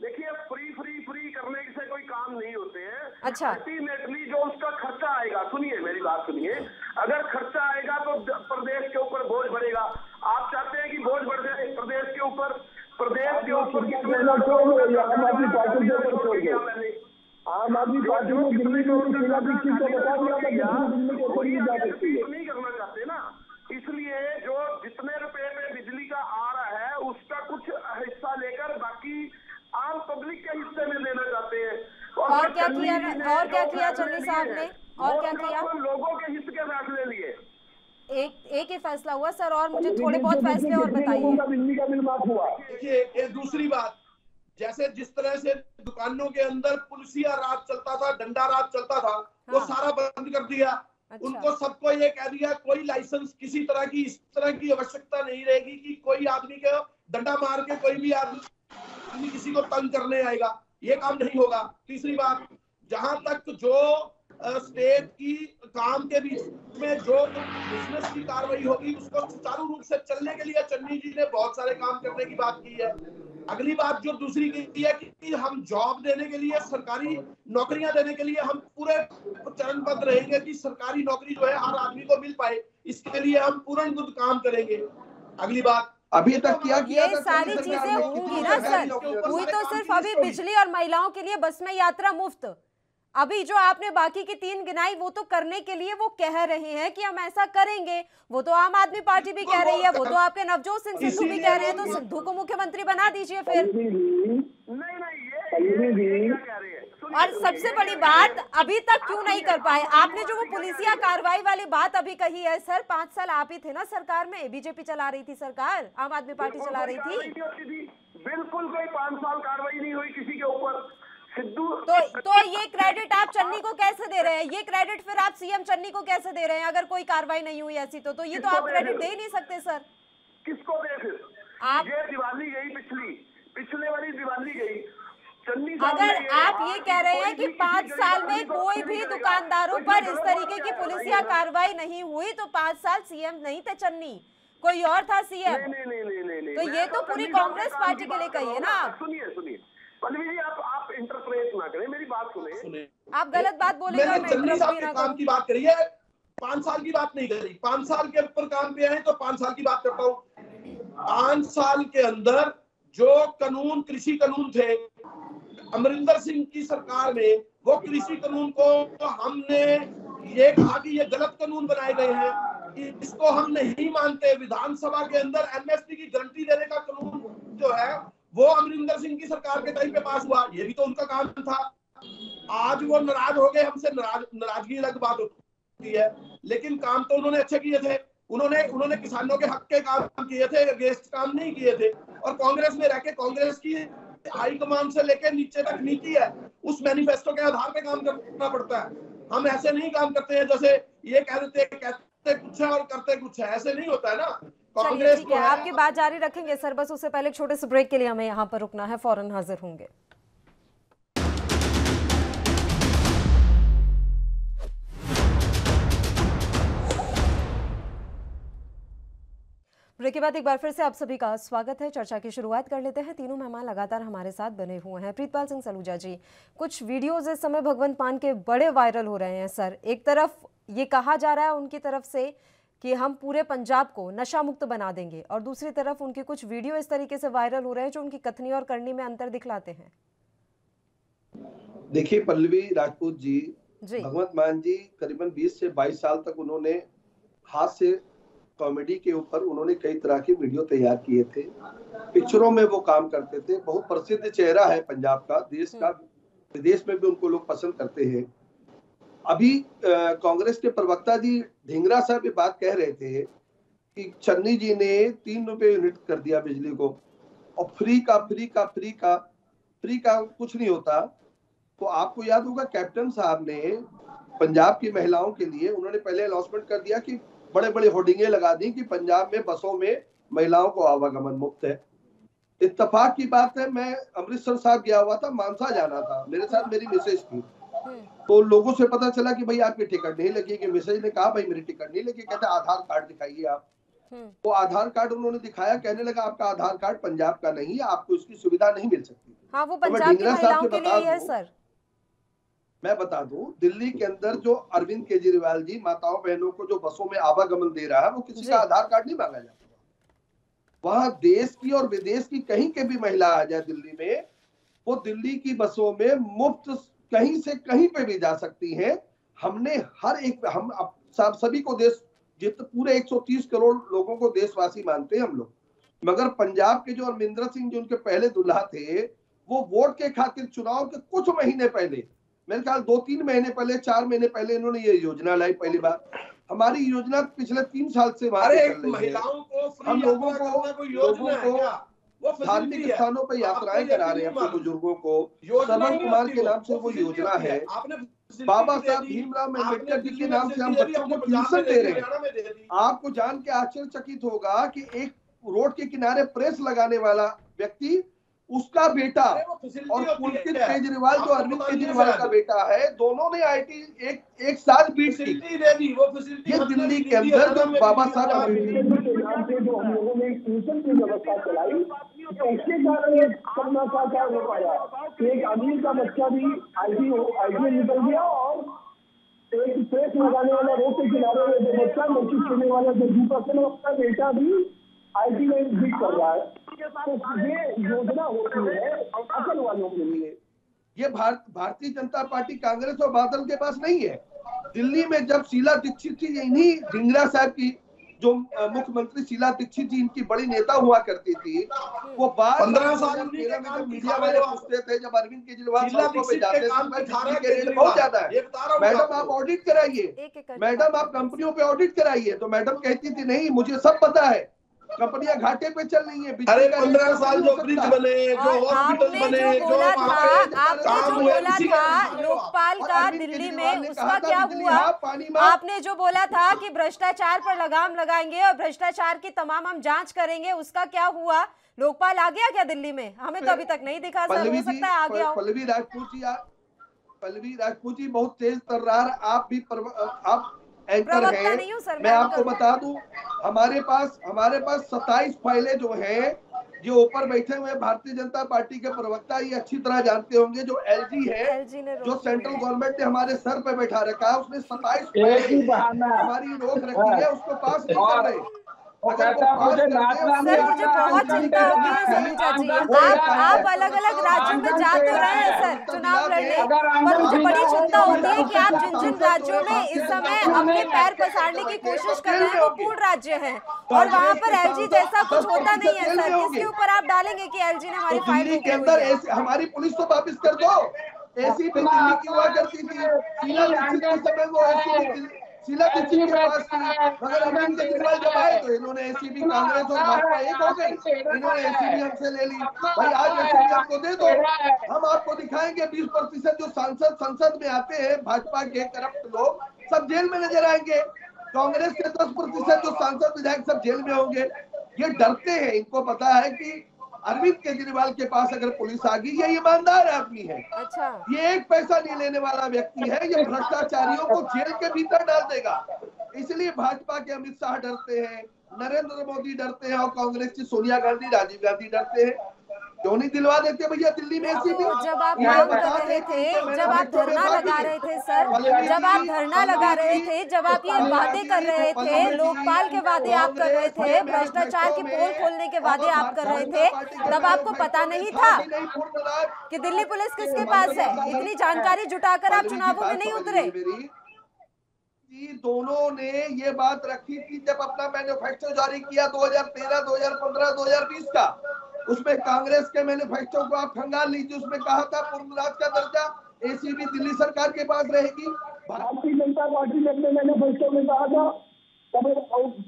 देखिए, फ्री करने से कोई काम नहीं होते हैं। अच्छा, अल्टीमेटली जो उसका खर्चा आएगा, सुनिए मेरी बात सुनिए, अगर खर्चा आएगा तो प्रदेश के ऊपर बोझ बढ़ेगा। आप चाहते हैं कि बोझ बढ़ जाए प्रदेश के ऊपर आम आदमी पार्टी में दिल्ली नहीं करना चाहते ना, इसलिए जो जितने रुपए पे बिजली का आ रहा है उसका कुछ हिस्सा लेकर बाकी आम पब्लिक के हिस्से में लेना चाहते हैं। और क्या किया चन्नी साहब ने, और क्या किया? लोगों के हित के फैसले लिए। एक ही फैसला हुआ सर, और मुझे थोड़े बहुत फैसले और बताइए। देखिए, दूसरी बात, जैसे जिस तरह से दुकानों के अंदर पुलिसिया राज चलता था, डंडा राज चलता था, वो सारा बंद कर दिया। अच्छा। उनको सबको ये कह दिया कोई लाइसेंस किसी तरह की इस तरह की आवश्यकता नहीं रहेगी कि कोई आदमी को डंडा मार के कोई भी आदमी किसी को तंग करने आएगा, ये काम नहीं होगा। तीसरी बात, जहां तक जो स्टेट की काम के बीच में जो बिजनेस की कार्रवाई होगी उसको सुचारू रूप से चलने के लिए चन्नी जी ने बहुत सारे काम करने की बात की है। अगली बात जो दूसरी की है कि हम जॉब देने के लिए, सरकारी नौकरियां देने के लिए हम पूरे चरणबद्ध रहेंगे कि सरकारी नौकरी जो है हर आदमी को मिल पाए, इसके लिए हम पूर्ण काम करेंगे। अगली बात, अभी तक क्या किया ये सारी चीजें होंगी ना सर, हुई तो सिर्फ अभी बिजली और महिलाओं के लिए बस में यात्रा मुफ्त। अभी जो आपने बाकी की 3 गिनाई वो तो करने के लिए वो कह रहे हैं कि हम ऐसा करेंगे, वो तो आम आदमी पार्टी भी कह रही है, वो तो आपके नवजोत सिंह सिद्धू भी कह रहे हैं, तो सिद्धू को मुख्यमंत्री बना दीजिए फिर। और सबसे बड़ी बात, अभी तक क्यों नहीं कर पाए? आपने जो वो पुलिसिया कार्रवाई वाली बात अभी कही है सर, 5 साल आप ही थे ना सरकार में, बीजेपी चला रही थी सरकार, आम आदमी पार्टी चला रही थी। बिल्कुल कोई 5 साल कार्रवाई नहीं हुई किसी के ऊपर। सिद्धू तो ये क्रेडिट आप चन्नी को कैसे दे रहे हैं? ये क्रेडिट फिर आप सीएम चन्नी को कैसे दे रहे हैं अगर कोई कार्रवाई नहीं हुई ऐसी? तो ये तो आप क्रेडिट दे ही नहीं सकते सर। किसको दे फिर? आप ये दिवाली गई, पिछले वाली दिवाली गई। चन्नी अगर आप ये कह रहे हैं कि 5 साल में कोई भी दुकानदारों पर इस तरीके की पुलिसिया कार्रवाई नहीं हुई, तो 5 साल सीएम नहीं थे चन्नी, कोई और था सीएम। नहीं, तो ये तो पूरी कांग्रेस पार्टी के लिए कहिए ना आप। सुनिए पल्लवी जी, आप इंटरप्रेट ना करें, मेरी बात सुने। आप गलत बात बोलेगा, मैंने चन्नी साहब के काम की बात करी है, 5 साल की बात नहीं करी। 5 साल के ऊपर काम पे हैं तो 5 साल की बात करता हूँ। 5 साल के अंदर जो कानून, कृषि कानून थे अमरिंदर सिंह की सरकार में, वो कृषि कानून को हमने ये कहा कि ये गलत कानून बनाए गए हैं, इसको हम नहीं मानते। विधानसभा के अंदर एमएसपी की गारंटी देने का कानून जो है वो अमरिंदर सिंह की सरकार के टाइम पे पास हुआ, ये भी तो उनका काम था। आज वो नाराज हो गए हमसे, नाराजगी अलग बात होती है, लेकिन काम तो उन्होंने अच्छे किए थे। उन्होंने किसानों के हक के काम किए थे, अगेंस्ट काम नहीं किए थे। और कांग्रेस में रहकर कांग्रेस की हाईकमान से लेकर नीचे तक नीति है, उस मैनिफेस्टो के आधार पे काम करना पड़ता है। हम ऐसे नहीं काम करते हैं जैसे ये कहते कुछ है और करते कुछ है, ऐसे नहीं होता है ना। चलिए ठीक है, आपकी बात जारी रखेंगे सर, बस उससे पहले छोटे से ब्रेक के लिए हमें यहाँ पर रुकना है, फौरन हाजिर होंगे। ब्रेक के बाद एक बार फिर से आप सभी का स्वागत है। चर्चा की शुरुआत कर लेते हैं। तीनों मेहमान लगातार हमारे साथ बने हुए हैं। प्रीतपाल सिंह सलूजा जी, कुछ वीडियोज इस समय भगवंत मान के बड़े वायरल हो रहे हैं सर। एक तरफ ये कहा जा रहा है उनकी तरफ से कि हम पूरे पंजाब को नशा मुक्त बना देंगे, और दूसरी तरफ उनके कुछ वीडियो इस तरीके से वायरल हो रहे हैं जो उनकी कथनी और करनी में अंतर दिखलाते हैं। देखिए पल्लवी राजपूत जी, भगवंत मान जी करीबन 20 से 22 साल तक उन्होंने हाथ से कॉमेडी के ऊपर उन्होंने कई तरह के वीडियो तैयार किए थे, पिक्चरों में वो काम करते थे। बहुत प्रसिद्ध चेहरा है पंजाब का, देश का, विदेश में भी उनको लोग पसंद करते हैं। अभी कांग्रेस के प्रवक्ता जी ढींगरा साहब ये बात कह रहे थे कि चन्नी जी ने 3 रुपए यूनिट कर दिया बिजली को, और फ्री का कुछ नहीं होता। तो आपको याद होगा कैप्टन साहब ने पंजाब की महिलाओं के लिए उन्होंने पहले अनाउंसमेंट कर दिया कि बड़े बड़े होर्डिंगे लगा दी कि पंजाब में बसों में महिलाओं को आवागमन मुफ्त है। इत्तेफाक की बात है, मैं अमृतसर साहब गया हुआ था, मानसा जाना था, मेरे साथ मेरी मिसेज थी। तो लोगों से पता चला कि भाई आपकी टिकट नहीं लगी, कि मिसेज ने कहा भाई मेरी टिकट नहीं लगी, कहते आधार कार्ड दिखाइए आप। तो आधार कार्ड उन्होंने दिखाया, कहने लगा आपका आधार कार्ड पंजाब का नहीं है, आपको इसकी सुविधा नहीं मिल सकती। हाँ, वो पंजाब की महिलाओं के लिए है सर। मैं बता दूं, दिल्ली के अंदर जो अरविंद केजरीवाल जी माताओं बहनों को जो बसों में आवागमन दे रहा है, वो किसी का आधार कार्ड नहीं मांगा जाता। वहां देश की और विदेश की कहीं के भी महिला आ जाए दिल्ली में, वो दिल्ली की बसों में मुफ्त कहीं से कहीं पे भी जा सकती हैं। हमने हम सभी को पूरे 130 करोड़ लोगों को देशवासी मानते हैं हम लोग, मगर पंजाब के जो अमरिंदर सिंह जो उनके पहले दुल्हा थे, वो वोट के खातिर चुनाव के कुछ महीने पहले, मेरे ख्याल 2-3 महीने पहले, 4 महीने पहले इन्होंने ये योजना लाई। पहली बार हमारी योजना पिछले 3 साल से महिलाओं को, हम लोगों को धार्मिक स्थानों पर यात्राएं करा रहे हैं, अपने बुजुर्गों को। श्रवण कुमार के नाम से वो योजना है, बाबा साहब भीमराव अम्बेडकर जी के नाम से हम बच्चों को ट्यूशन दे रहे हैं। आपको जान के आश्चर्यचकित होगा कि एक रोड के किनारे प्रेस लगाने वाला व्यक्ति उसका बेटा अरे वो facility और होती है पुलकित क्या? केजरीवाल जो आपको अरविंद पता नहीं है केजरीवाल शायद। का बेटा है, दोनों ने आईटी एक साथ बीट की। फैसिलिटी दे दी, वो फैसिलिटी ये दिल्ली के अंदर जो बाबा साहब अम्बेडकर के नाम पे जो हम लोगों ने ट्यूशन की व्यवस्था चलाई, उसके कारण ये समाचार हो पाया कि एक अमीर का बच्चा भी आईटी निकल गया और एक प्रेस लगाने वाला, रोड के किनारे में जो बच्चा मोची खेलने वाला जो जूता से अपना बेटा भी आईटी में बीट कर रहा है। तो ये योजना होती है अकल वालों के लिए। ये भारतीय जनता पार्टी, कांग्रेस और बादल के पास नहीं है। दिल्ली में जब शीला दीक्षित थी, इन्हीं ढींगरा साहब की जो मुख्यमंत्री शीला दीक्षित जी, इनकी बड़ी नेता हुआ करती थी, वो 15 साल मीडिया वाले पूछते थे जब अरविंद केजरीवाल शीला सड़कों पे दीक्षित जाते के काम थे, दिखा रहा दिल्ली है के रेट केजरीवाल। बहुत ज्यादा ये है, बता रहा हूँ मैडम आपको। आप ऑडिट कराइए, मैडम आप कंपनियों पे ऑडिट कराइए। तो मैडम कहती थी नहीं, मुझे सब पता है, कंपनियां घाटे पे चल रही है। अरे 15 साल जो ब्रिज बने, जो और हॉस्पिटल आपने बने, जो जो बोला वहाँ था, पे आपने काम जो हुए, बोला किसी का था नहीं हुआ। लोकपाल और का अरविंद दिल्ली केजरीवाल में, ने उसका कहा था क्या बिजली हुआ? हाँ, पानी माफ। आपने जो बोला था कि भ्रष्टाचार पर लगाम लगाएंगे और भ्रष्टाचार की तमाम हम जांच करेंगे, उसका क्या हुआ? लोकपाल आ गया क्या दिल्ली में? हमें तो अभी तक नहीं दिखा सर, हो सकता है आ गया हो। पल्लवी राजपूत जी बहुत तेज तर्रार, आप भी आप एंकर प्रवक्ता हैं। नहीं हूं सर, मैं आपको एंकर हूं। बता दूं, हमारे पास 27 फाइलें जो हैं, जो ऊपर बैठे हुए भारतीय जनता पार्टी के प्रवक्ता ये अच्छी तरह जानते होंगे, जो एलजी है, एलजी ने जो रोकी सेंट्रल हुई है। गवर्नमेंट ने हमारे सर पे बैठा रखा है, उसने 27 एक ही फाइलें बहाना हमारी रोक रखी है, उसको पास नहीं कर रहे। वो अगर कहता है पास मुझे कर दे, नाचना नहीं सर मुझे आता, बहुत आंगन चिंता होती है टेढ़ा सलूजा जी। आंगन टेढ़ा आप है, अलग अलग राज्यों में आंगन जा तो टेढ़ा रहे हैं है। सर चुनाव लड़ने, अगर पर आंगन मुझे सीधा बड़ी हो चिंता तो होती है कि आप जिन जिन सांसद राज्यों जो है में इस समय भारतीय अपने जनता पैर पार्टी पसारने की के कोशिश तो कर रहे हैं, वो पूर्ण राज्य हैं और वहां पर एलजी जैसा कुछ होता नहीं है सर। किसके ऊपर आप डालेंगे कि एलजी ने हमारी तो फाइल दिल्ली के रोकी हुई अंदर है? हमारी पुलिस तो वापस कर दो। एसीपी दिल्ली की हुआ करती थी, शीला दीक्षित के समय वो एसीपी शीला दीक्षित के पास थी, मगर अरविंद केजरीवाल जब आए तो इन्होंने एसीपी, कांग्रेस और भाजपा एक हो गई, इन्होंने एसीपी हमसे ले ली। भाई आज एसीपी हमको दे दो, हम आपको दिखाएंगे 20% जो सांसद संसद में आते हैं भाजपा के करप्ट लोग सब जेल में नजर आएंगे, कांग्रेस के 10% जो सांसद विधायक सब जेल में होंगे। ये डरते हैं, इनको पता है कि अरविंद केजरीवाल के पास अगर पुलिस आ गई, ये ईमानदार आदमी है, अच्छा, ये एक पैसा नहीं लेने वाला व्यक्ति है, ये भ्रष्टाचारियों को जेल के भीतर डाल देगा। इसलिए भाजपा के अमित शाह डरते हैं, नरेंद्र मोदी डरते हैं और कांग्रेस की सोनिया गांधी, राजीव गांधी डरते हैं। क्यों नहीं दिलवा देते भैया दिल्ली में एसीपी? तो जब आप मांग कर रहे थे, जब आप धरना लगा रहे थे सर, जब आप धरना लगा रहे थे, जब आप ये वादे कर रहे थे, लोकपाल के वादे आप कर रहे थे, भ्रष्टाचार की पोल खोलने के वादे आप कर रहे थे, तब आपको पता नहीं था कि दिल्ली पुलिस किसके पास है? इतनी जानकारी जुटाकर आप चुनावों में नहीं उतरे। दोनों ने ये बात रखी थी जब अपना मैनिफेस्टो जारी किया 2013, 2015, 2020 का, उसमें कांग्रेस के मैनिफेस्टो को आप खंगाल लीजिए, उसमें कहा था पूर्ण राज्य का दर्जा एसीबी दिल्ली सरकार के पास रहेगी। भारतीय जनता पार्टी ने अपने मैनिफेस्टो में कहा था, तब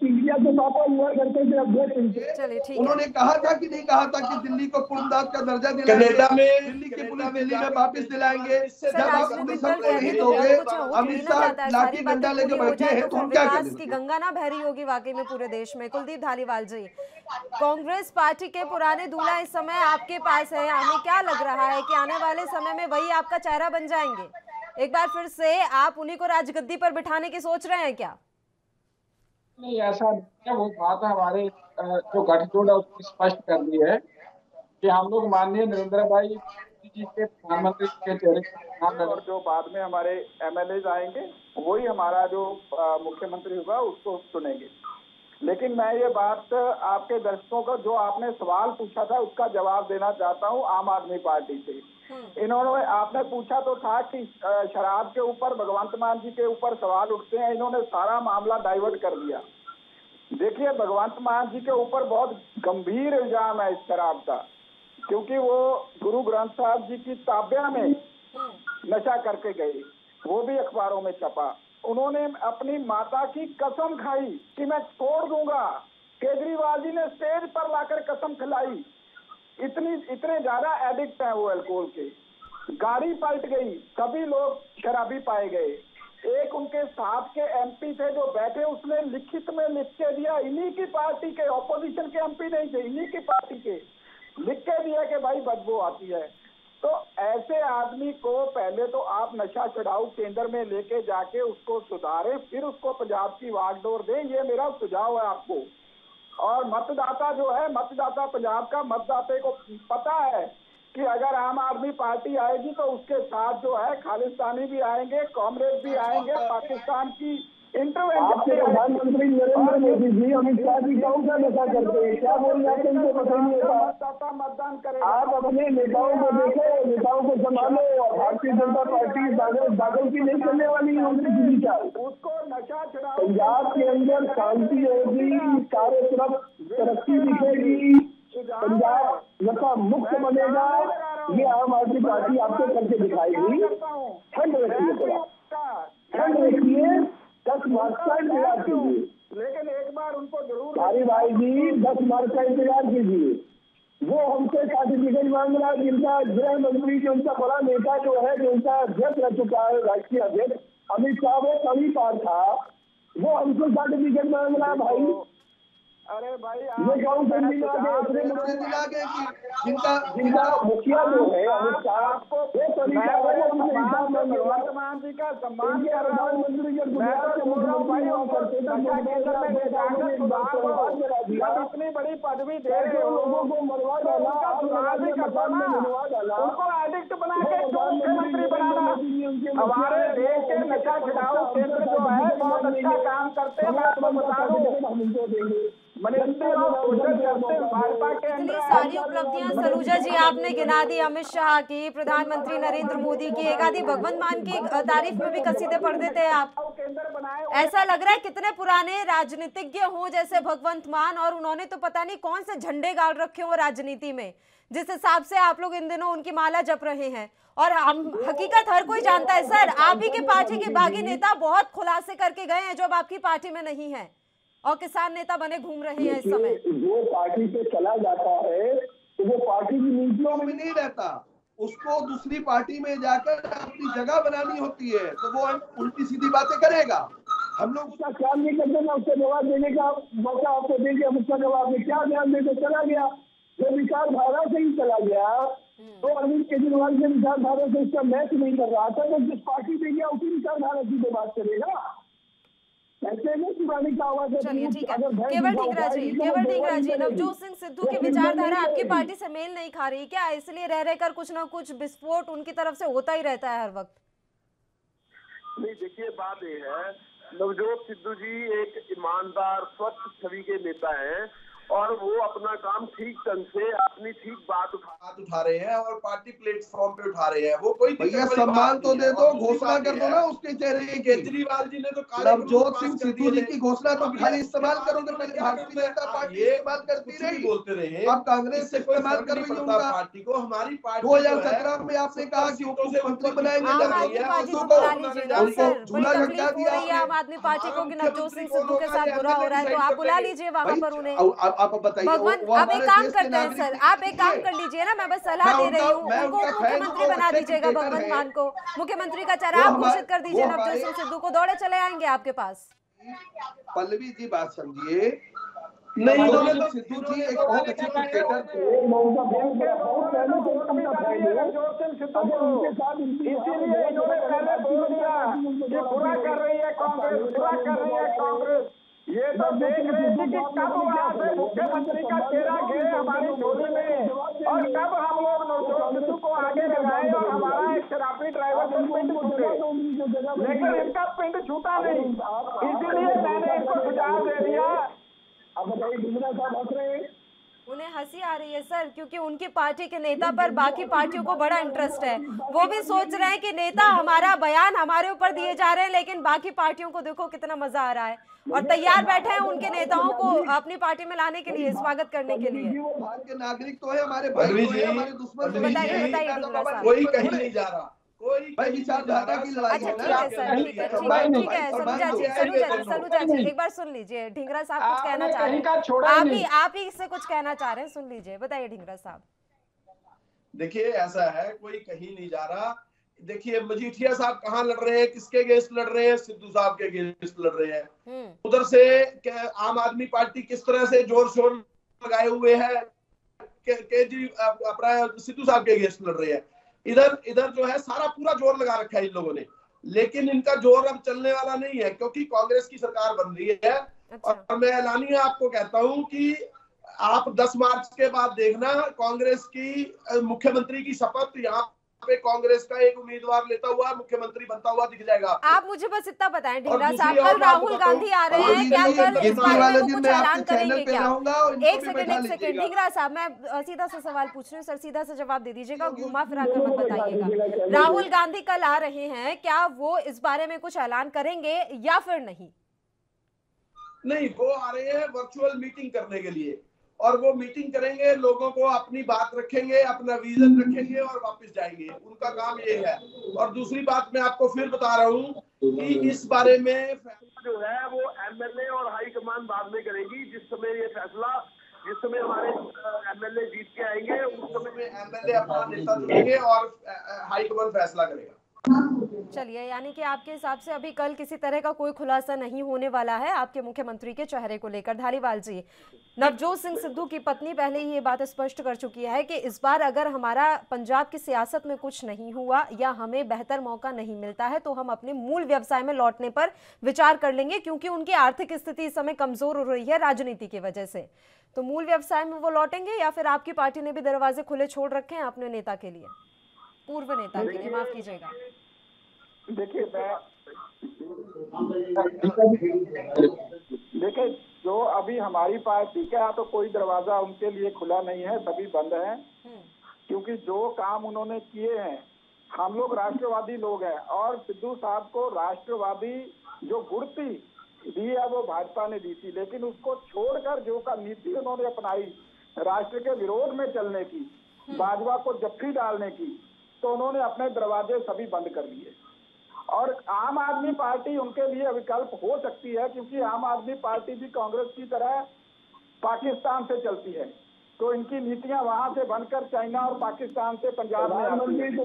इंडिया के पापा हुआ करते थे अध्यक्ष, चलिए ठीक है। उन्होंने कहा था कि नहीं कहा था कि दिल्ली को पूर्णदास का दर्जा दिलाएंगे, कनाडा में दिल्ली की पुलिस दिल्ली में वापस दिलाएंगे। सर जब आप राजनीतिक पुलिस दल हमको नहीं कहते तो दोगे, कुछ हो अमित ही ना शाह जाता है, लाठी सारी डंडा बातें लेके पूरी हो बैठे जाए हैं, तो तो फिर हम क्या विकास करें? की गंगा ना बहरी होगी वाकई में पूरे देश में। कुलदीप धालीवाल जी, कांग्रेस पार्टी के पुराने दूल्हा इस समय आपके पास है, हमें क्या लग रहा है कि आने वाले समय में वही आपका चेहरा बन जाएंगे? एक बार फिर से आप उन्हीं को राजगद्दी पर बिठाने की सोच रहे हैं क्या? नहीं, ऐसा नहीं है। वो बात हमारे जो गठजोड़ है उसने स्पष्ट कर दी है कि हम लोग माननीय नरेंद्र भाई जी के प्रधानमंत्री के चेहरे और जो बाद में हमारे एमएलए आएंगे वही हमारा जो मुख्यमंत्री होगा उसको चुनेंगे। लेकिन मैं ये बात आपके दर्शकों का जो आपने सवाल पूछा था उसका जवाब देना चाहता हूँ आम आदमी पार्टी से। इन्होंने, आपने पूछा तो था कि शराब के ऊपर भगवंत मान जी के ऊपर सवाल उठते हैं, इन्होंने सारा मामला डाइवर्ट कर दिया। देखिए, भगवंत मान जी के ऊपर बहुत गंभीर इल्जाम है इस शराब का, क्योंकि वो गुरु ग्रंथ साहब जी की ताबिया में नशा करके गए, वो भी अखबारों में छपा। उन्होंने अपनी माता की कसम खाई कि मैं छोड़ दूंगा। केजरीवाल जी ने स्टेज पर लाकर कसम खिलाई। इतने ज्यादा एडिक्ट है वो अल्कोहल के। गाड़ी पलट गई, सभी लोग शराबी पाए गए। एक उनके साथ के एमपी थे जो बैठे, उसने लिखित में लिख के दिया, इन्हीं की पार्टी के, ऑपोजिशन के एमपी नहीं थे, इन्हीं की पार्टी के, लिख के दिया कि भाई बदबू आती है। तो ऐसे आदमी को पहले तो आप नशा छुड़ाऊ केंद्र में लेके जाके उसको सुधारें, फिर उसको पंजाब की वागडोर दें। ये मेरा सुझाव है आपको। और मतदाता जो है, मतदाता पंजाब का मतदाता को पता है कि अगर आम आदमी पार्टी आएगी तो उसके साथ जो है खालिस्तानी भी आएंगे, कांग्रेस भी आएंगे, पाकिस्तान की आपके प्रधानमंत्री नरेंद्र मोदी जी अमित शाह जी कौन सा नशा करते हैं? क्या बोल रहे हैं? इनको पता नहीं होता। मतदान करेगा। आप अपने नेताओं को देखो, नेताओं को संभालो। और भारतीय जनता पार्टी दाखिल की नहीं करने वाली है उनकी का। उसको नशा छुड़ाओ। पंजाब के अंदर शांति होगी, चारों तरफ तरक्की दिखेगी, पंजाब नशा मुक्त बनेगा। ये आम आदमी पार्टी आपको करके दिखाएगी। ठंड रखिए, थोड़ा ठंड रखिए। 10 मार्च का इंतजार कीजिए, लेकिन एक बार उनको जरूर भाई जी 10 मार्च का इंतजार कीजिए। वो हमसे सर्टिफिकेट मांग रहा है, जिनका गृह मंत्री, जो उनका बड़ा नेता जो है, जो उनका अध्यक्ष रह चुका है, राष्ट्रीय अध्यक्ष अमित शाह, वो कभी पार था, वो हमसे सर्टिफिकेट मांग रहा है। भाई अरे भाई ये कौन सा जिला के जिनका मुखिया जो है अमित शाह, वो तरीका है वर्तमान जी का सम्मान कर रहा हूँ। मैं तो बोल रहा हूँ भाई, इतनी बड़ी पदवी दे रहे हो लोगों को, मरवा डाला, उनको एडिक्ट बना के क्यों मुख्यमंत्री बनाना? हमारे देश के नशा छुड़ाऊ केंद्र जो है बहुत अच्छा काम करते हैं। मैं आपको बता दूं, इतनी सारी उपलब्धियां सलूजा जी आपने गिना दी, अमित शाह की, प्रधानमंत्री नरेंद्र मोदी की, एक आधी भगवंत मान की तारीफ में भी कसीदे पढ़ देते हैं आप। ऐसा लग रहा है कितने पुराने राजनीतिज्ञ हों जैसे भगवंत मान, और उन्होंने तो पता नहीं कौन से झंडे गाड़ रखे हो राजनीति में, जिस हिसाब से आप लोग इन दिनों उनकी माला जप रहे हैं। और हम हकीकत हर कोई जानता है सर, आप ही के पार्टी के बागी नेता बहुत खुलासे करके गए हैं जो अब आपकी पार्टी में नहीं है, और किसान नेता बने घूम रहे हैं इस समय। जो पार्टी पे चला जाता है तो वो पार्टी की नीतियों में नहीं रहता, उसको दूसरी पार्टी में जाकर अपनी जगह बनानी होती है, तो वो उल्टी सीधी बातें करेगा। हम लोग उसका ख्याल नहीं करते ना, उससे जवाब देने का मौका आपको देंगे, हम उसका जवाब में क्या ध्यान देते चला गया। जो विचारधारा से ही चला गया, तो अरविंद केजरीवाल के विचारधारा से उसका मैच नहीं कर रहा था, तो जिस पार्टी में गया उसी विचारधारा की तो बात करेगा। चलिए ठीक है, केवल ढींगरा जी, नवजोत सिंह सिद्धू की विचारधारा आपकी पार्टी से मेल नहीं खा रही क्या? इसलिए रह रहकर कुछ ना कुछ विस्फोट उनकी तरफ से होता ही रहता है हर वक्त। नहीं, देखिए बात ये है, नवजोत सिद्धू जी एक ईमानदार स्वच्छ छवि के नेता हैं, और वो अपना काम ठीक ढंग से अपनी ठीक बात उठा रहे हैं और पार्टी प्लेटफॉर्म पे उठा रहे हैं। वो कोई सम्मान तो दे दो, घोषणा कर दो ना उसके चेहरे की। केजरीवाल जी ने तो नवजोत सिंह सिद्धू जी की घोषणा तो खाली इस्तेमाल करोगे, पहले भारतीय जनता पार्टी इस्तेमाल करती रही, बोलते रहे, अब कांग्रेस से इस्तेमाल कर रही है उनका पार्टी को। हमारी पार्टी 2017 में आपने कहा कि मुख्यमंत्री बनाएंगे, आम आदमी पार्टी को कि नवजोत सिंह सिद्धू के साथ बुरा हो रहा है, तो आप बुला लीजिए वहाँ पर उन्हें। आप बताइए, अब एक काम करते हैं सर, आप एक काम कर लीजिए ना, मैं बस सलाह दे रही हूँ, उनको मुख्यमंत्री बना दीजिएगा, भगवंत मान को मुख्यमंत्री का चेहरा आप घोषित कर दीजिए, नवजोत सिंह सिद्धू को दौड़े चले आएंगे आपके पास। पल्लवी जी बात समझिए, नवजोत सिद्धू जी एक बहुत अच्छे क्रिकेटर थे, इसीलिए इन्होंने पहले बोल दिया कि बुरा कर रही है कांग्रेस, बुरा कर रही है कांग्रेस। ये तो देख रहे थे कि कब वहाँ से मुख्यमंत्री का चेहरा गिरे हमारी झोली में, और कब हम लोग नवजोत सिद्धू को आगे लगाए और हमारा एक शराबी ड्राइवर का पिंड छूटे, लेकिन इनका पिंड छूटा नहीं। इसीलिए मैंने इनको सुझाव दे दिया। अब बताइए, ढींगरा साहब हंस रहे हैं, उन्हें हंसी आ रही है सर, क्योंकि उनकी पार्टी के नेता पर बाकी पार्टियों को बड़ा इंटरेस्ट है। वो भी सोच रहे हैं कि नेता हमारा बयान हमारे ऊपर दिए जा रहे हैं, लेकिन बाकी पार्टियों को देखो कितना मजा आ रहा है, और तैयार बैठे हैं उनके नेताओं को अपनी पार्टी में लाने के लिए, स्वागत करने के लिए। वो भारत के नागरिक तो है, हमारे भाई तो है, हमारे दुश्मन। बताइए, कोई कहीं नहीं जा रहा, कोई विचारधारा की लड़ाई है ना। ठीक है सलूजा जी एक बार सुन लीजिए, ढींगरा साहब कुछ कहना चाह रहे हैं, आप ही इससे कुछ कहना चाह रहे हैं, सुन लीजिए, बताइए ढींगरा साहब। देखिए ऐसा है, कोई कहीं नहीं जा रहा। देखिए मजीठिया साहब कहाँ लड़ रहे हैं, किसके अगेंस्ट लड़ रहे हैं? सिद्धू साहब के अगेंस्ट लड़ रहे हैं। उधर से आम आदमी पार्टी किस तरह से जोर शोर लगाए हुए है अपना सिद्धू साहब के अगेंस्ट लड़ रहे हैं। इधर जो है सारा पूरा जोर लगा रखा है इन लोगों ने, लेकिन इनका जोर अब चलने वाला नहीं है क्योंकि कांग्रेस की सरकार बन रही है। और मैं ऐलानिया आपको कहता हूं कि आप 10 मार्च के बाद देखना कांग्रेस की मुख्यमंत्री की शपथ यहाँ पे कांग्रेस का एक उम्मीदवार लेता हुआ मुख्यमंत्री बनता हुआ दिख जाएगा। आप मुझे बस इतना बताएं ढींगरा साहब, कल राहुल गांधी आ रहे हैं, क्या कल इस बारे में कुछ ऐलान करेंगे क्या? एक सेकंड ढींगरा साहब, मैं सीधा सा सवाल पूछ रही हूँ सर, सीधा सा जवाब दे दीजिएगा, घुमा फिरा कर मत बताइएगा। राहुल गांधी कल आ रहे हैं, क्या वो इस बारे में कुछ ऐलान करेंगे या फिर नहीं? नहीं, वो आ रहे हैं वर्चुअल मीटिंग करने के लिए और वो मीटिंग करेंगे, लोगों को अपनी बात रखेंगे, अपना विजन रखेंगे और वापस जाएंगे। उनका काम ये है। और दूसरी बात मैं आपको फिर बता रहा हूँ कि इस बारे में जो है वो एमएलए और हाईकमान बाद में करेगी। जिस समय ये फैसला, जिस समय हमारे एमएलए जीत के आएंगे उस समय में एमएलए अपना नेता चुनेंगे और हाईकमान फैसला करेगा। चलिए, यानी कि आपके हिसाब से अभी कल किसी तरह का कोई खुलासा नहीं होने वाला है आपके मुख्यमंत्री के चेहरे को लेकर। धालीवाल जी, नवजोत सिंह सिद्धू की पत्नी पहले ही ये बात स्पष्ट कर चुकी है कि इस बार अगर हमारा पंजाब की सियासत में कुछ नहीं हुआ या हमें बेहतर मौका नहीं मिलता है तो हम अपने मूल व्यवसाय में लौटने पर विचार कर लेंगे, क्योंकि उनकी आर्थिक स्थिति इस समय कमजोर हो रही है राजनीति की वजह से। तो मूल व्यवसाय में वो लौटेंगे या फिर आपकी पार्टी ने भी दरवाजे खुले छोड़ रखे हैं अपने नेता के लिए, पूर्व नेता के लिए, माफ कीजिएगा? देखिए जो अभी हमारी पार्टी का तो कोई दरवाजा उनके लिए खुला नहीं है, सभी बंद हैं, क्योंकि जो काम उन्होंने किए हैं, हम लोग राष्ट्रवादी लोग हैं और सिद्धू साहब को राष्ट्रवादी जो गुड़ती दी है वो भाजपा ने दी थी, लेकिन उसको छोड़कर जो का नीति उन्होंने अपनाई राष्ट्र के विरोध में चलने की, भाजपा को जफ्फी डालने की, तो उन्होंने अपने दरवाजे सभी बंद कर दिए। और आम आदमी पार्टी उनके लिए विकल्प हो सकती है, क्योंकि आम आदमी पार्टी भी कांग्रेस की तरह पाकिस्तान से चलती है, तो इनकी नीतियां वहां से बनकर चाइना और पाकिस्तान से पंजाब में आती है। तो इनको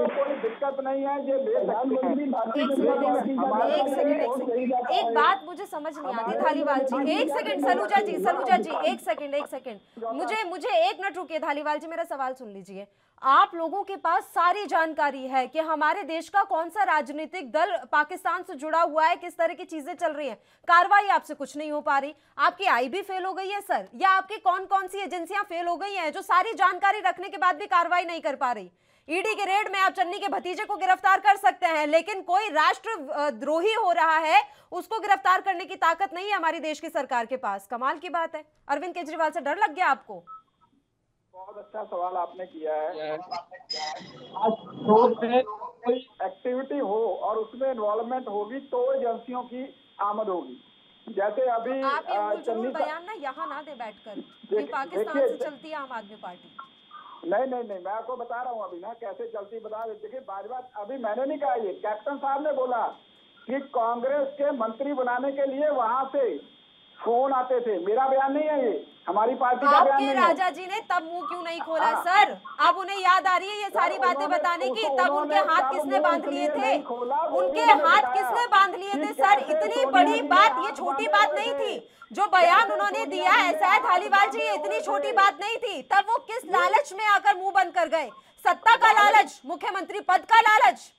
कोई दिक्कत नहीं है, ये ले एक बात मुझे समझ नहीं आती धालीवाल जी, एक सेकंड सलूजा जी एक सेकंड मुझे 1 मिनट रुकिए। धालीवाल जी, मेरा सवाल सुन लीजिए। आप लोगों के पास सारी जानकारी है कि हमारे देश का कौन सा राजनीतिक दल पाकिस्तान से जुड़ा हुआ है, किस तरह की चीजें चल रही हैं, कार्रवाई आपसे कुछ नहीं हो पा रही। आपकी आईबी फेल हो गई है सर, या आपकी कौन सी एजेंसियां फेल हो गई हैं जो सारी जानकारी रखने के बाद भी कार्रवाई नहीं कर पा रही? ईडी के रेड में आप चन्नी के भतीजे को गिरफ्तार कर सकते हैं, लेकिन कोई राष्ट्र द्रोही हो रहा है उसको गिरफ्तार करने की ताकत नहीं है हमारी देश की सरकार के पास। कमाल की बात है। अरविंद केजरीवाल से डर लग गया आपको? बहुत अच्छा सवाल आपने किया है। आज कोई एक्टिविटी हो और उसमें इन्वॉल्वमेंट होगी तो एजेंसियों की आमद होगी। जैसे अभी आप ये बयान ना यहाँ ना दे बैठकर कि पाकिस्तान से चलती है आम आदमी पार्टी। नहीं, मैं आपको बता रहा हूँ अभी ना कैसे चलती बता रहे। देखिए भाजपा, अभी मैंने नहीं कहा, ये कैप्टन साहब ने बोला कि कांग्रेस के मंत्री बनाने के लिए वहां से फोन आते थे। मेरा बयान नहीं है, ये हमारी पार्टी का बयान नहीं है। आपके राजा जी ने तब मुंह क्यों नहीं खोला सर? अब उन्हें याद आ रही है ये सारी बातें बताने की, तब उनके हाथ किसने बांध लिए थे? उनके हाथ किसने बांध लिए थे सर? इतनी बड़ी बात, ये छोटी बात नहीं थी जो बयान उन्होंने दिया है। शायद धालीवाल जी, ये इतनी छोटी बात नहीं थी। तब वो किस लालच में आकर मुंह बंद कर गए? सत्ता का लालच, मुख्यमंत्री पद का लालच,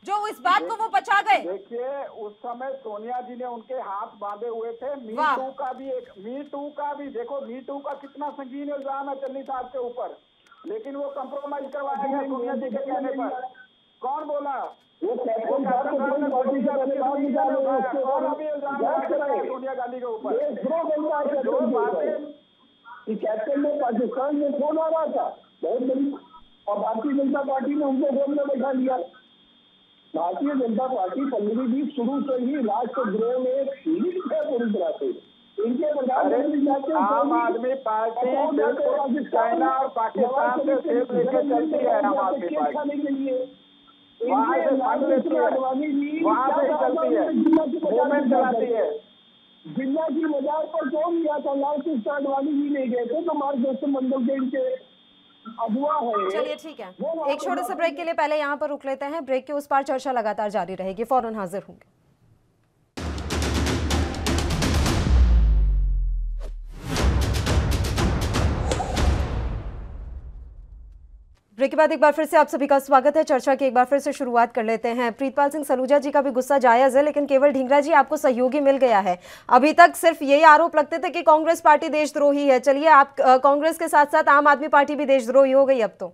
जो इस बात को वो पचा गए। देखिए उस समय सोनिया जी ने उनके हाथ बांधे हुए थे। मी टू का भी देखो, मी टू का कितना संगीन इल्जाम है चन्नी साहब के ऊपर, लेकिन वो कंप्रोमाइज करवाया गया सोनिया जी के कहने पर। कौन बोला? सोनिया गांधी के ऊपर जो बातें कैप्टन में पाकिस्तान में फोन आ रहा था बहुत बड़ी, और भारतीय जनता पार्टी ने उनको फोन में बैठा लिया। भारतीय जनता पार्टी पल्लवी जी शुरू से ही राष्ट्रद्रोह में लिप्त है पूरी तरह से। इनके प्रधानमंत्री आम आदमी पार्टी चाइना और पाकिस्तान से सेब लेकर चलती है। आम आदमी पार्टी के लिए वहाँ से फंड लेती है, वहाँ से चलती है, मूवमेंट चलाती है। जिला की बाजार पर कौन गया था? लाल कृष्ण आडवाणी जी नहीं गए थे, तो मार्गदर्शन मंडल के इनके अगुआ है। चलिए ठीक है, एक छोटे से ब्रेक के लिए पहले यहाँ पर रुक लेते हैं। ब्रेक के उस पार चर्चा लगातार जारी रहेगी, फौरन हाजिर होंगे। ब्रेक के बाद एक बार फिर से आप सभी का स्वागत है। चर्चा की एक बार फिर से शुरुआत कर लेते हैं। प्रीतपाल सिंह सलूजा जी का भी गुस्सा जायज है, लेकिन केवल ढींगरा जी आपको सहयोगी मिल गया है। अभी तक सिर्फ यही आरोप लगते थे कि कांग्रेस पार्टी देशद्रोही है। चलिए, आप कांग्रेस के साथ साथ आम आदमी पार्टी भी देशद्रोही हो गई अब तो।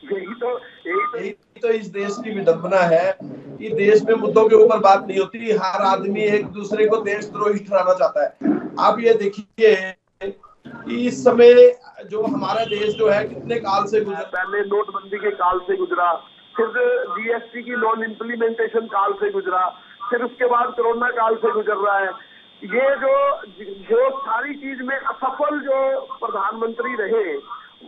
यही तो इस देश की विडंबना है कि देश में मुद्दों के ऊपर बात नहीं होती, हर आदमी एक दूसरे को देशद्रोही ठहराना चाहता है। आप ये देखिए कि इस समय जो हमारा देश जो है कितने काल से गुजरा, पहले नोटबंदी के काल से गुजरा, फिर जीएसटी की नॉन इम्प्लीमेंटेशन काल से गुजरा, फिर उसके बाद कोरोना काल से गुजर रहा है। ये जो सारी चीज में असफल जो प्रधानमंत्री रहे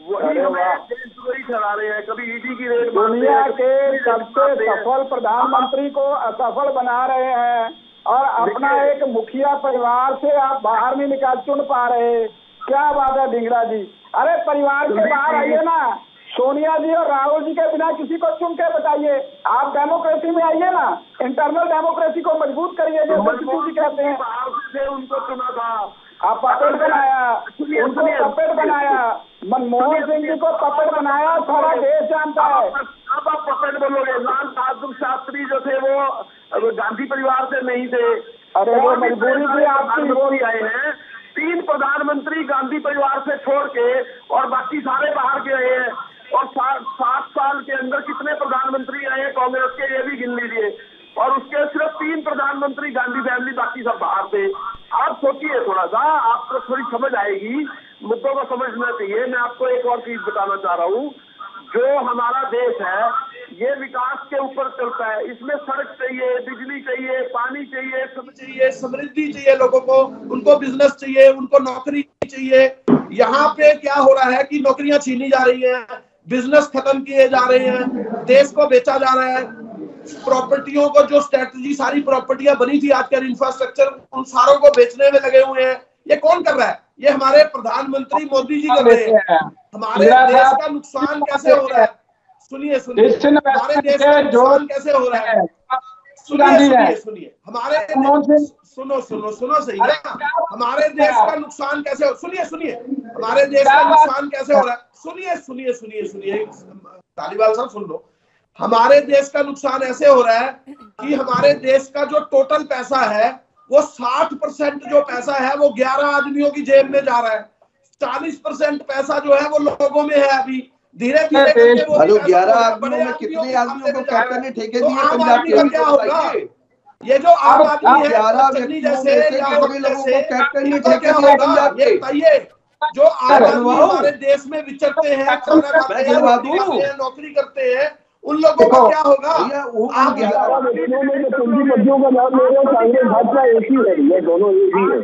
वही हमें देशद्रोही ठहरा रहे हैं। कभी ईडी की रेड, दुनिया के सबसे सफल प्रधानमंत्री को असफल बना रहे हैं और अपना एक मुखिया परिवार से आप बाहर नहीं निकाल चुन पा रहे। क्या बात है ढींगरा जी, अरे परिवार के बाहर आइए ना। सोनिया जी और राहुल जी के बिना किसी को चुन के बताइए। आप डेमोक्रेसी में आइए ना, इंटरनल डेमोक्रेसी को मजबूत करिए। जो मोदी जी कहते हैं से उनको चुना था, आप पपेट बनाया, उनको पपेट बनाया, मनमोहन सिंह जी को पपेट बनाया, सारा देश जानता है। अब आप पपेट बोलोगे। लाल बहादुर शास्त्री जो थे वो गांधी परिवार से नहीं थे। अरे वो मजबूरी थी आपकी। वो आए हैं 3 प्रधानमंत्री गांधी परिवार से छोड़ के और बाकी सारे बाहर के रहे हैं। और 7 साल के अंदर कितने प्रधानमंत्री आए कांग्रेस के, ये भी गिन लीजिए। और उसके सिर्फ 3 प्रधानमंत्री गांधी फैमिली, बाकी सब बाहर थे। आप सोचिए थोड़ा सा, आपको थोड़ी समझ आएगी, मुद्दों को समझना चाहिए। मैं आपको एक और चीज बताना चाह रहा हूँ। जो हमारा देश है ये विकास के ऊपर चलता है। इसमें सड़क चाहिए, बिजली चाहिए, पानी चाहिए, सब चाहिए, समृद्धि चाहिए लोगों को, उनको बिजनेस चाहिए, उनको नौकरी चाहिए। यहाँ पे क्या हो रहा है कि नौकरियां छीनी जा रही हैं, बिजनेस खत्म किए जा रहे हैं, देश को बेचा जा रहा है। प्रॉपर्टियों को जो स्ट्रेटजी, सारी प्रॉपर्टियां बनी थी आजकल इंफ्रास्ट्रक्चर, उन सारों को बेचने में लगे हुए हैं। ये कौन कर रहा है? ये हमारे प्रधानमंत्री मोदी जी कर रहे हैं। हमारे देश का नुकसान कैसे हो रहा है? सुनिए, हमारे देश का नुकसान कैसे हो रहा है? सुनिए हमारे सुनो सही ना, हमारे देश का नुकसान कैसे हो, सुनिए हमारे देश का नुकसान कैसे हो रहा है? सुनिए तालीबाल साहब सुन लो। हमारे देश का नुकसान ऐसे हो रहा है कि हमारे देश का जो टोटल पैसा है वो 60% जो पैसा है वो 11 आदमियों की जेब में जा रहा है। 40% पैसा जो है वो लोगों में है। अभी धीरे धीरे 11 आदमियों में कितने आदमियों को कैप्टन ने ठेके दिए पंजाब के? क्या होगा? ये जो आम आदमी है, 11 व्यक्तियों में से कितने लोगों को कैप्टन ने ठेके दिए पंजाब के? बताइए। जो आम आदमी हमारे देश में विचरते हैं, खाना खाते हैं, नौकरी करते हैं, उन लोगों का क्या होगा? आप 11 व्यक्तियों में जो पूंजीपतियों का नाम ले रहे हो, कांग्रेस भाजपा एक ही है, ये दोनों एक ही है।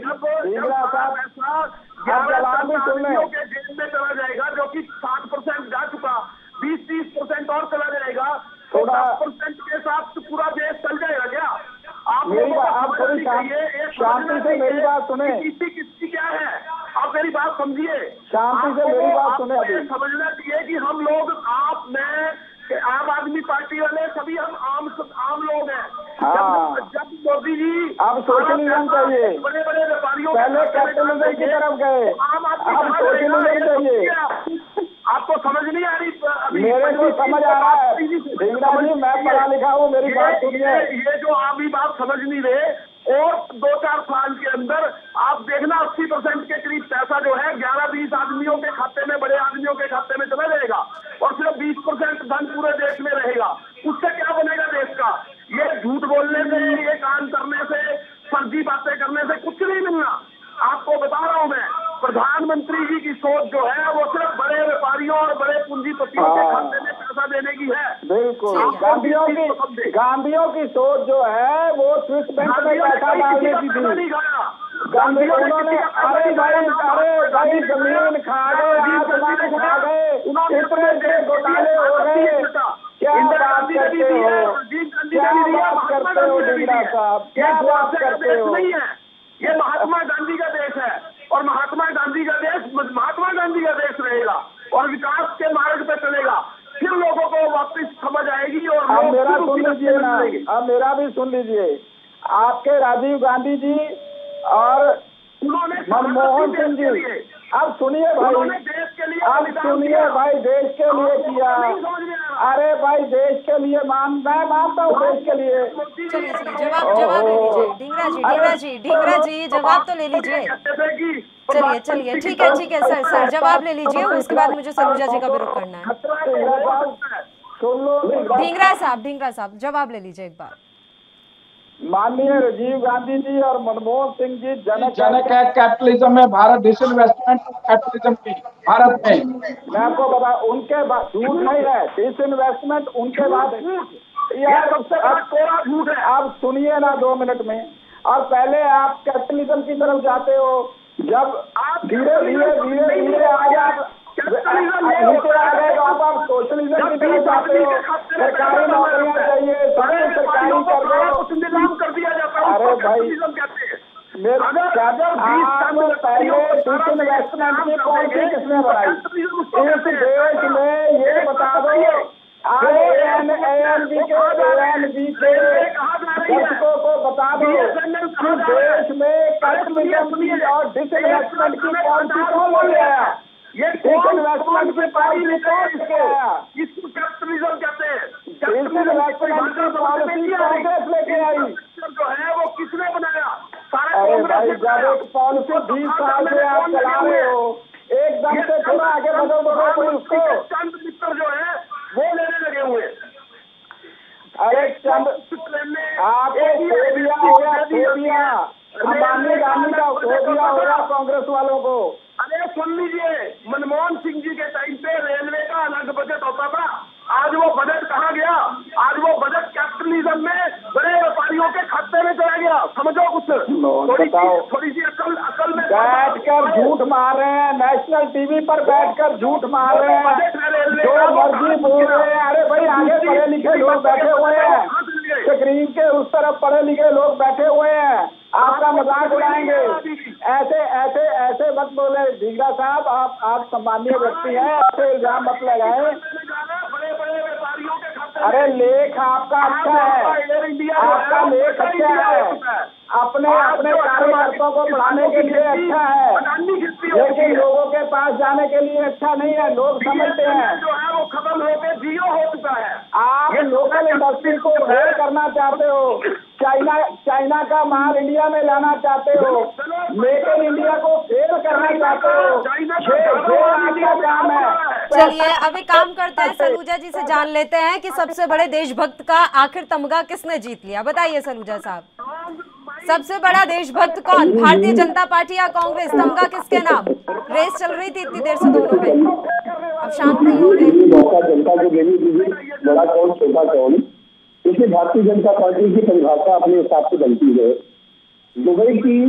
के जेब में चला जाएगा, जो कि 60% जा चुका, 20-30% और चला जाएगा, तो 10% के साथ पूरा देश चल जाएगा क्या? आप थोड़ी शांति से मेरी बात सुने। किसकी क्या है, आप मेरी बात समझिए। शांति से मेरी बात सुने। अभी समझना चाहिए कि हम लोग, आप, मैं, आम आदमी पार्टी वाले सभी हम आम लोग हैं। जब मोदी जी आप सोशलिज्म चाहिए, बड़े बड़े व्यापारियों पहले कैपिटलिज्म की तरफ गए, आम आप सोशलिज्म चाहिए। आपको समझ नहीं आ रही? मेरे को समझ आ रहा है ढींगरा जी, मैं पढ़ा लिखा हूँ, मेरी बात सुनिए। ये जो आप ही बात समझ नहीं रहे, और 2-4 साल के अंदर आप देखना 80% के करीब पैसा जो है 11-20 आदमियों के खाते में, बड़े आदमियों के खाते में चला जाएगा, और सिर्फ 20% धन पूरे देश में रहेगा। उससे क्या बनेगा देश का? ये झूठ बोलने से, ये काम करने से, फर्जी बातें करने से कुछ नहीं मिलना। आपको बता रहा हूं मैं, प्रधानमंत्री जी की सोच जो है वो सिर्फ बड़े व्यापारियों और बड़े पूंजीपतियों के खाते में पैसा देने की है। बिल्कुल, गांधीयों की सोच जो है वो स्विस बैंक में पैसा डालने की थी। उन्होंने अरे भाई जमीन खा गए, आसमान खा गए, इतने बड़े घोटाले हो गए। क्या बात करते हो, क्या बात करते हो ढींगरा साहब, क्या बात करते हो? ये महात्मा गांधी का देश है, और महात्मा गांधी का देश रहेगा, और विकास के मार्ग पे चलेगा। फिर लोगों को वापस समझ आएगी। और आप मेरा सुन लीजिए ना, आप मेरा भी सुन लीजिए। आपके राजीव गांधी जी और उन्होंने मनमोहन सिंह जी अब सुनिए भाई, देश के लिए अब सुनिए भाई, देश के लिए किया। अरे भाई देश के लिए मैं मानता हूँ देश के लिए। चलिए जवाब ले लीजिए ढींगरा जी जवाब तो ले लीजिए। चलिए ठीक है सर जवाब ले लीजिए, उसके बाद मुझे सलूजा जी का भी रुख करना है। ढींगरा साहब जवाब ले लीजिए एक बार। माननीय राजीव गांधी जी और मनमोहन सिंह जी जनक है कैपिटलिज्म में, भारत डिसइन्वेस्टमेंट कैपिटलिज्म की भारत में। मैं आपको बता, उनके बाद झूठ नहीं है, डिसइन्वेस्टमेंट उनके बाद यार झूठ है। आप सुनिए ना 2 मिनट में, और पहले आप कैपिटलिज्म की तरफ जाते हो, जब आप धीरे धीरे नीचे आ गए तो आप सोशलिज्म की तरफ जाते हो, सरकारी नौकरियां चाहिए, सबको सरकारी कर दिया जाता है। अरे भाई पहले डिसइन्वेस्टमेंट की पॉलिसी किसने बनाई इस देश में, ये बता दो। ANB के दर्शकों को बता दो कि देश में कैपिटलिज्म और डिसइन्वेस्टमेंट की पॉलिसी कौन ले आया? ये डिसइन्वेस्टमेंट की पॉलिसी कौन लेके आया? इसको कैपिटलिज्म कहते हैं। डिसइन्वेस्टमेंट की पॉलिसी कांग्रेस लेके आई, जो है वो किसने बनाया? अरे भाई जब एक पॉलिसी 20 साल से आप चला रहे हो, एकदम से थोड़ा आगे बढ़ो कोई उसको चंद मित्र जो है वो लेने लगे हुए। अरे चंद आपको फोबिया हो गया, फोबिया अंबानी गांधी का फोबिया हो गया कांग्रेस वालों को। अरे सुन लीजिए, मनमोहन सिंह जी के टाइम पे रेलवे का अलग बजट होता था, आज वो बजट कहाँ गया? आज वो बजट कैपिटलिज्म में बड़े व्यापारियों के खाते में चला गया। समझो कुछ, थोड़ी सी अकल में बैठकर झूठ मार रहे हैं, नेशनल टीवी पर बैठकर झूठ मार रहे हैं, जो मर्जी बोल रहे हैं। अरे भाई आगे पढ़े लिखे लोग बैठे हुए हैं, स्क्रीन के उस तरफ पढ़े लिखे लोग बैठे हुए हैं, आपका मजाक उड़ाएंगे। ऐसे मत बोले ढींगरा साहब, आप सम्मानीय व्यक्ति हैं, ऐसे इल्जाम मत लगाए। अरे लेख आपका अच्छा है, आपका लेख अच्छा है, अपने कार्यकर्ताओं को बढ़ाने के लिए अच्छा है, लेकिन लोगों के पास जाने के लिए अच्छा नहीं है। लोग समझते हैं जो है वो खत्म होकर जियो हो चुका है। आप लोकल इंडस्ट्री को फेल करना चाहते हो, चाइना का माल इंडिया में लाना चाहते हो, मेक इन इंडिया को फेल करना चाहते हो, आपका काम है। चलिए अभी काम करते हैं, सलूजा जी से जान लेते हैं कि सबसे बड़े देशभक्त का आखिर तमगा किसने जीत लिया। बताइए सलूजा साहब, सबसे बड़ा देशभक्त कौन, भारतीय जनता पार्टी या कांग्रेस? तमगा किसके नाम? रेस चल रही थी इतनी देर से दोनों में, अब शांत नहीं हो गए। जनता को देनी दीजिए, बड़ा कौन छोटा कौन, क्योंकि भारतीय जनता पार्टी की परिभाषा अपने हिसाब से बनती है। दुबई की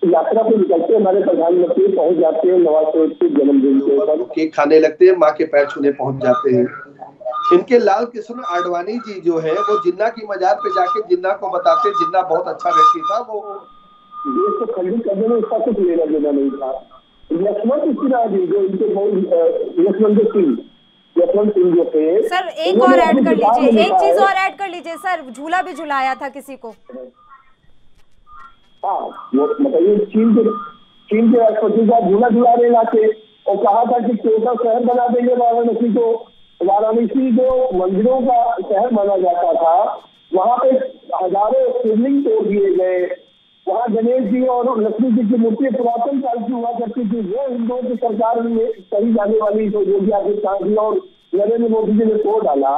यात्रा पर निकलते हमारे प्रधानमंत्री पहुंच जाते हैं नवाज शरीफ के जन्मदिन के ऊपर, केक खाने लगते हैं, माँ के पैर छूने पहुंच जाते हैं। इनके लाल कृष्ण आडवाणी जी जो है वो जिन्ना की मजार पे जाके जिन्ना को बताते जिन्ना बहुत अच्छा व्यक्ति था, वो देश को खंडित करने में उसका कुछ लेना देना नहीं था। यशवंत सिंह जो थे। सर एक और ऐड कर लीजिए, एक चीज और ऐड कर लीजिए सर, झूला भी झुलाया था किसी को। हाँ वो बताइए, चीन के राष्ट्रपति का झूला झुलाने लाके और कहा था कि छोटा शहर बना देंगे वाराणसी को। वाराणसी जो मंदिरों का शहर माना जाता था, वहां पे हजारों शिवलिंग तोड़ दिए गए, वहाँ गणेश जी और लक्ष्मी जी की मूर्ति पुरातन काल की हुआ करती थी, वो हिंदुओं की सरकार में कही जाने वाली जो योगी आदित्यनाथ जी और नरेंद्र मोदी जी ने तोड़ डाला।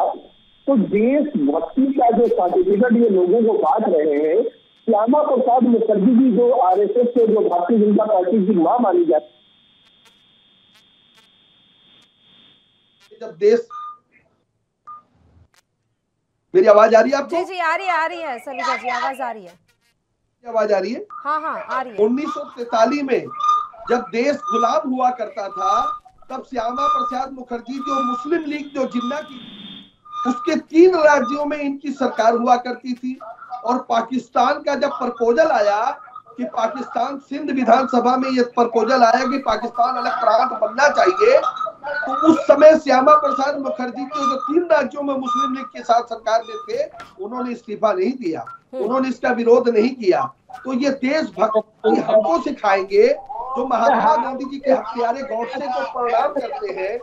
तो देशभक्ति का जो सर्टिफिकेट ये लोगों को बांट रहे हैं, श्यामा प्रसाद मुखर्जी जी जो आरएसएस के जो भारतीय जनता पार्टी की मां मानी जाती, जब देश, मेरी आवाज आ रही है आपको? जी आ रही है सलूजा जी, आवाज आ रही है। आवाज आ रही है? हाँ आ रही है। 1943 में जब देश गुलाम हुआ करता था, तब श्यामा प्रसाद मुखर्जी जो मुस्लिम लीग जो जिन्ना की, उसके 3 राज्यों में इनकी सरकार हुआ करती थी। और पाकिस्तान का जब प्रपोजल आया कि पाकिस्तान सिंध विधानसभा में ये प्रपोजल आया कि पाकिस्तान अलग प्रांत बनना चाहिए, तो उस समय श्यामा प्रसाद मुखर्जी जो 3 राज्यों में मुस्लिम लीग के साथ सरकार में थे, उन्होंने इस्तीफा नहीं दिया, उन्होंने इसका विरोध नहीं किया। तो ये देशभक्ति हमको सिखाएंगे जो महात्मा गांधी जी के हत्यारे गौडसे को प्रणाम करते हैं,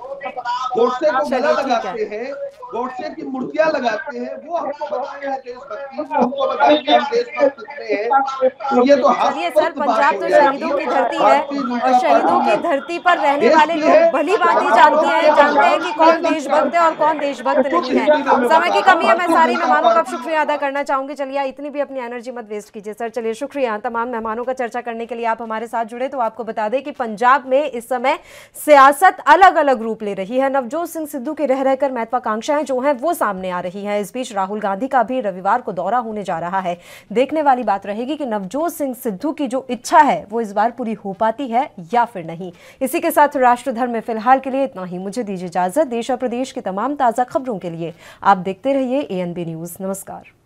गौडसे को गला लगाते हैं, गौडसे की मूर्तियां लगाते हैं, वो हमको बताते हैं देशभक्ति, हमको बताते हैं हम देशभक्त कितने हैं। तो ये तो चलिए सर, पंजाब तो शहीदों की धरती है और शहीदों की धरती पर रहने वाले लोग भली भांति जानते हैं कि कौन देशभक्त है और कौन देशभक्त नहीं है। समय की कमी है, मैं सारी मेहमानों का शुक्रिया अदा करना चाहूंगी। चलिए इतनी भी अपनी एनर्जी मत वेस्ट कीजिए सर। चलिए शुक्रिया तमाम मेहमानों का चर्चा करने के लिए आप हमारे साथ जुड़े। तो आपको बता दें कि पंजाब में इस समय सियासत अलग अलग रूप ले रही है। नवजोत सिंह सिद्धू की रह रहकर महत्वाकांक्षाएं जो हैं वो सामने आ रही है। इस बीच राहुल गांधी का भी रविवार को दौरा होने जा रहा है। देखने वाली बात रहेगी कि नवजोत सिंह सिद्धू की जो इच्छा है वो इस बार पूरी हो पाती है या फिर नहीं। इसी के साथ राष्ट्रधर्म में फिलहाल के लिए इतना ही। मुझे दीजिए इजाजत। देश और प्रदेश की तमाम ताजा खबरों के लिए आप देखते रहिए ANB न्यूज। नमस्कार।